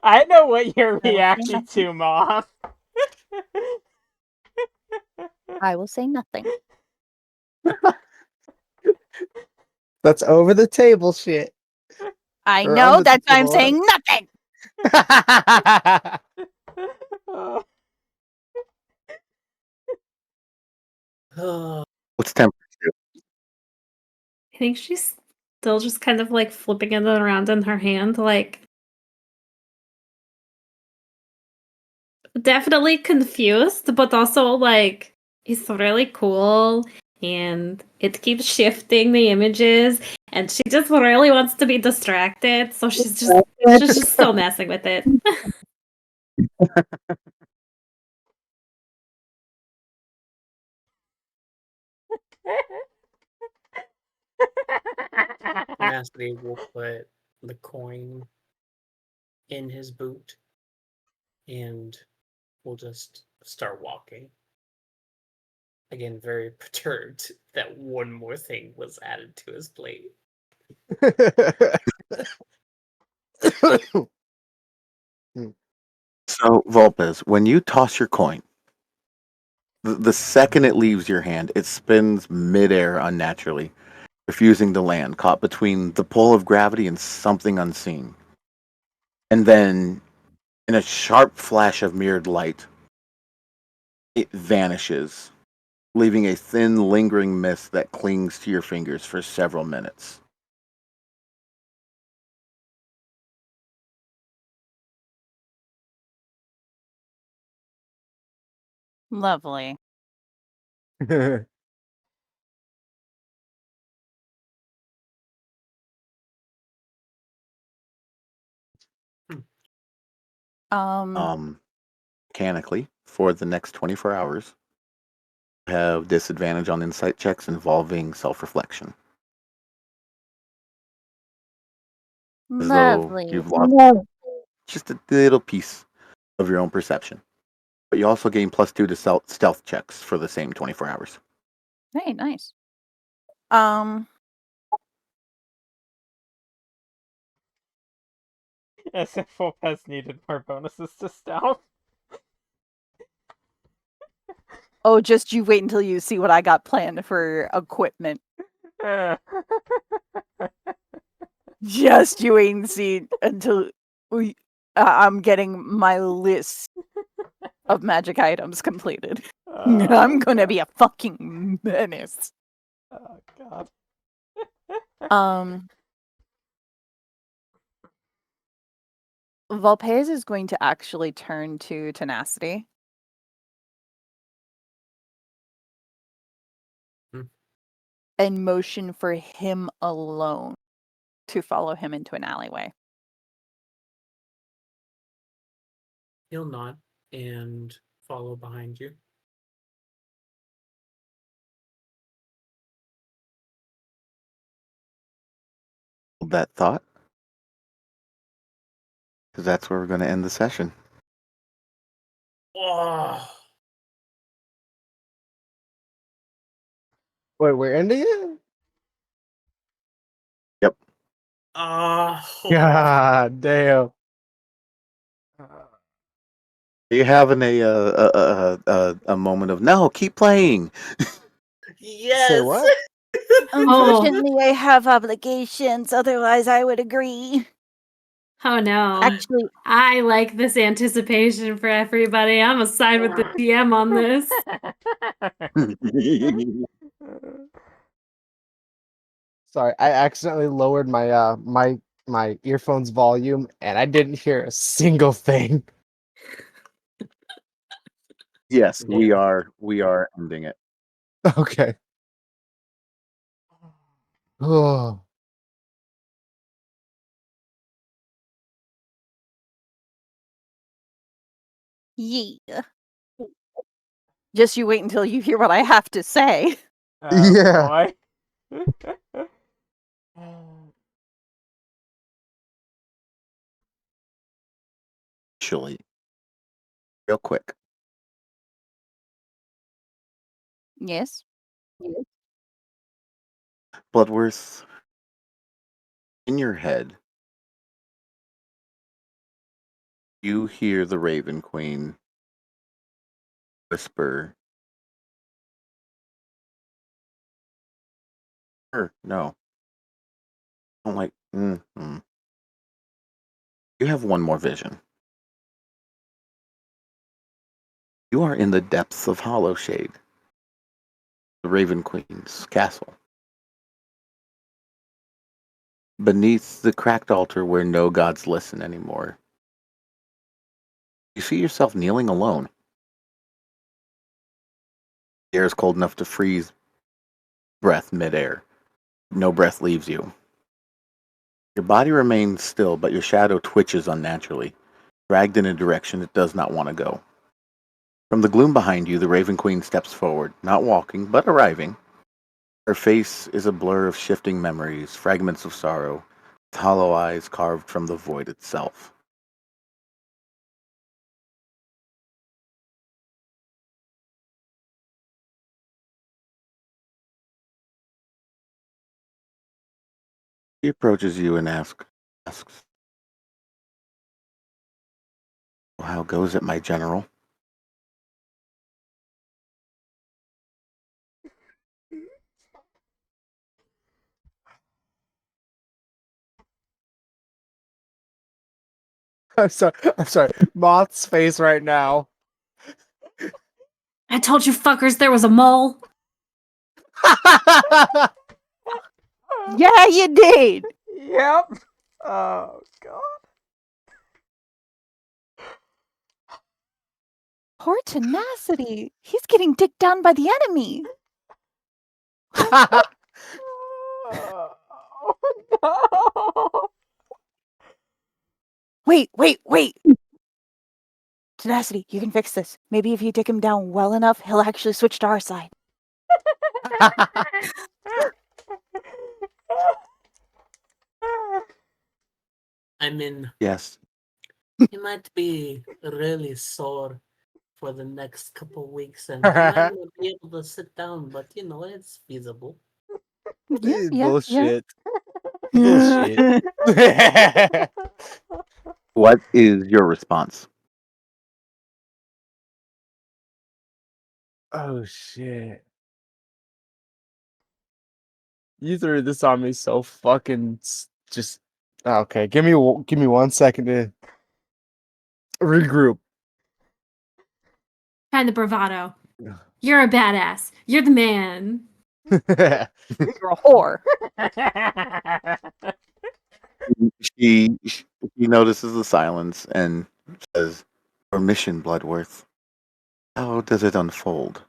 I know what you're I will say reacting nothing. to, Moth. I will say nothing. That's over the table shit. I Or know, under the that's why I'm table, saying nothing. Oh, Oh, What's temperature? I think she's still just kind of like flipping it around in her hand, like definitely confused, but also like it's really cool and it keeps shifting the images and she just really wants to be distracted, so she's just still messing with it. Tenacity will put the coin in his boot and will just start walking. Again, very perturbed that one more thing was added to his plate. So, Vulpes, when you toss your coin, the second it leaves your hand, it spins midair unnaturally, refusing to land, caught between the pull of gravity and something unseen. And then, in a sharp flash of mirrored light, it vanishes, leaving a thin, lingering mist that clings to your fingers for several minutes. Lovely. Um, Mechanically, for the next 24 hours, you have disadvantage on insight checks involving self-reflection, as though Lovely. you've lost just a little piece of your own perception. But you also gain +2 to stealth checks for the same 24 hours. Hey, nice. Um, as if Volpez needed more bonuses to stealth. oh, just you wait until you see what I got planned for equipment. Just you wait and see until I'm getting my list of magic items completed. I'm gonna be a fucking menace. Oh god. Um, Volpez is going to actually turn to Tenacity. Hmm. And motion for him alone to follow him into an alleyway. He'll nod and follow behind you. Hold that thought, because that's where we're going to end the session. Oh, Wait, we're ending it? Yep. God damn. Are you having a moment of no? Keep playing. Say yes. what? Unfortunately, I have obligations. Otherwise, I would agree. Oh no. Actually, I like this anticipation for everybody. I'm a side with the DM on this. Sorry, I accidentally lowered my my earphones volume and I didn't hear a single thing. Yes, we Yeah. are. We are ending it. Okay. Oh. yeah. Just you wait until you hear what I have to say. Oh Yeah. boy. Actually, real quick. Yes. Bloodworth, in your head, you hear the Raven Queen whisper, No. Don't like. You have one more vision. You are in the depths of Hollowshade, the Raven Queen's castle. Beneath the cracked altar where no gods listen anymore, you see yourself kneeling alone. The air is cold enough to freeze breath midair. No breath leaves you. Your body remains still, but your shadow twitches unnaturally, dragged in a direction it does not want to go. From the gloom behind you, the Raven Queen steps forward, not walking, but arriving. Her face is a blur of shifting memories, fragments of sorrow, with hollow eyes carved from the void itself. She approaches you and asks, "Well, how goes it, my general?" I'm sorry. I'm sorry. Moth's face right now. I told you fuckers there was a mole. Yeah, you did. Yep. Oh god. Poor tenacity. He's getting dicked down by the enemy. Oh no. Wait. Tenacity, you can fix this. Maybe if you dick him down well enough, he'll actually switch to our side. I mean, Yes. he might be really sore for the next couple weeks, and he might not be able to sit down, but it's feasible. Yeah. Bullshit. Bullshit. What is your response? Oh shit. You threw this on me so fucking just okay. Give me 1 second to regroup. Kind of bravado. You're a badass. You're the man. You're a whore. She notices the silence and says, "Your mission, Bloodworth. How does it unfold?"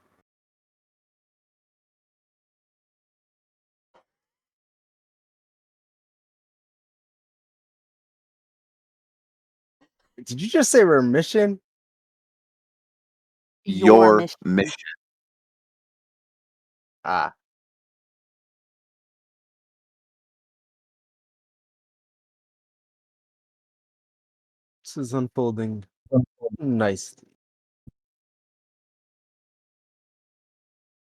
Did you just say remission? Your mission. Ah. This is unfolding nicely.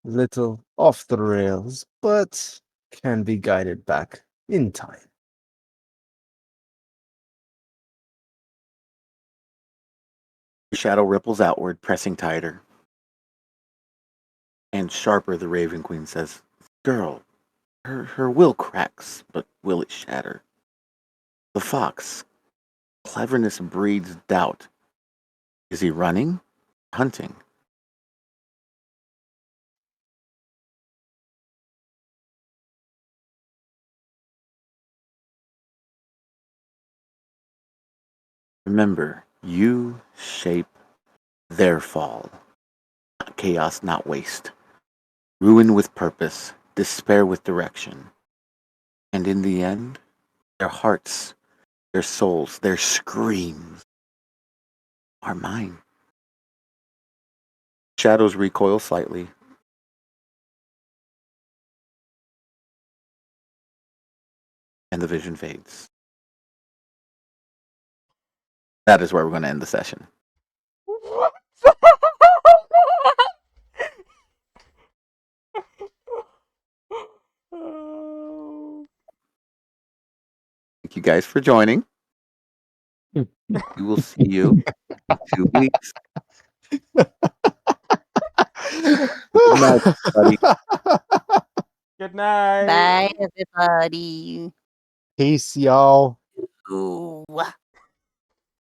Little off the rails, but can be guided back in time. Your shadow ripples outward, pressing tighter. And sharper, the Raven Queen says, "Girl, her will cracks, but will it shatter? The fox, cleverness breeds doubt. Is he running? Hunting?" Remember, you shape their fall. Not chaos, not waste. Ruin with purpose, despair with direction. And in the end, their hearts, their souls, their screams are mine. Shadows recoil slightly. And the vision fades. That is where we're going to end the session. What? Oh. Thank you guys for joining. We will see you in 2 weeks. Good night, buddy. Good night. Night. Bye, everybody. Peace, y'all. Ooh.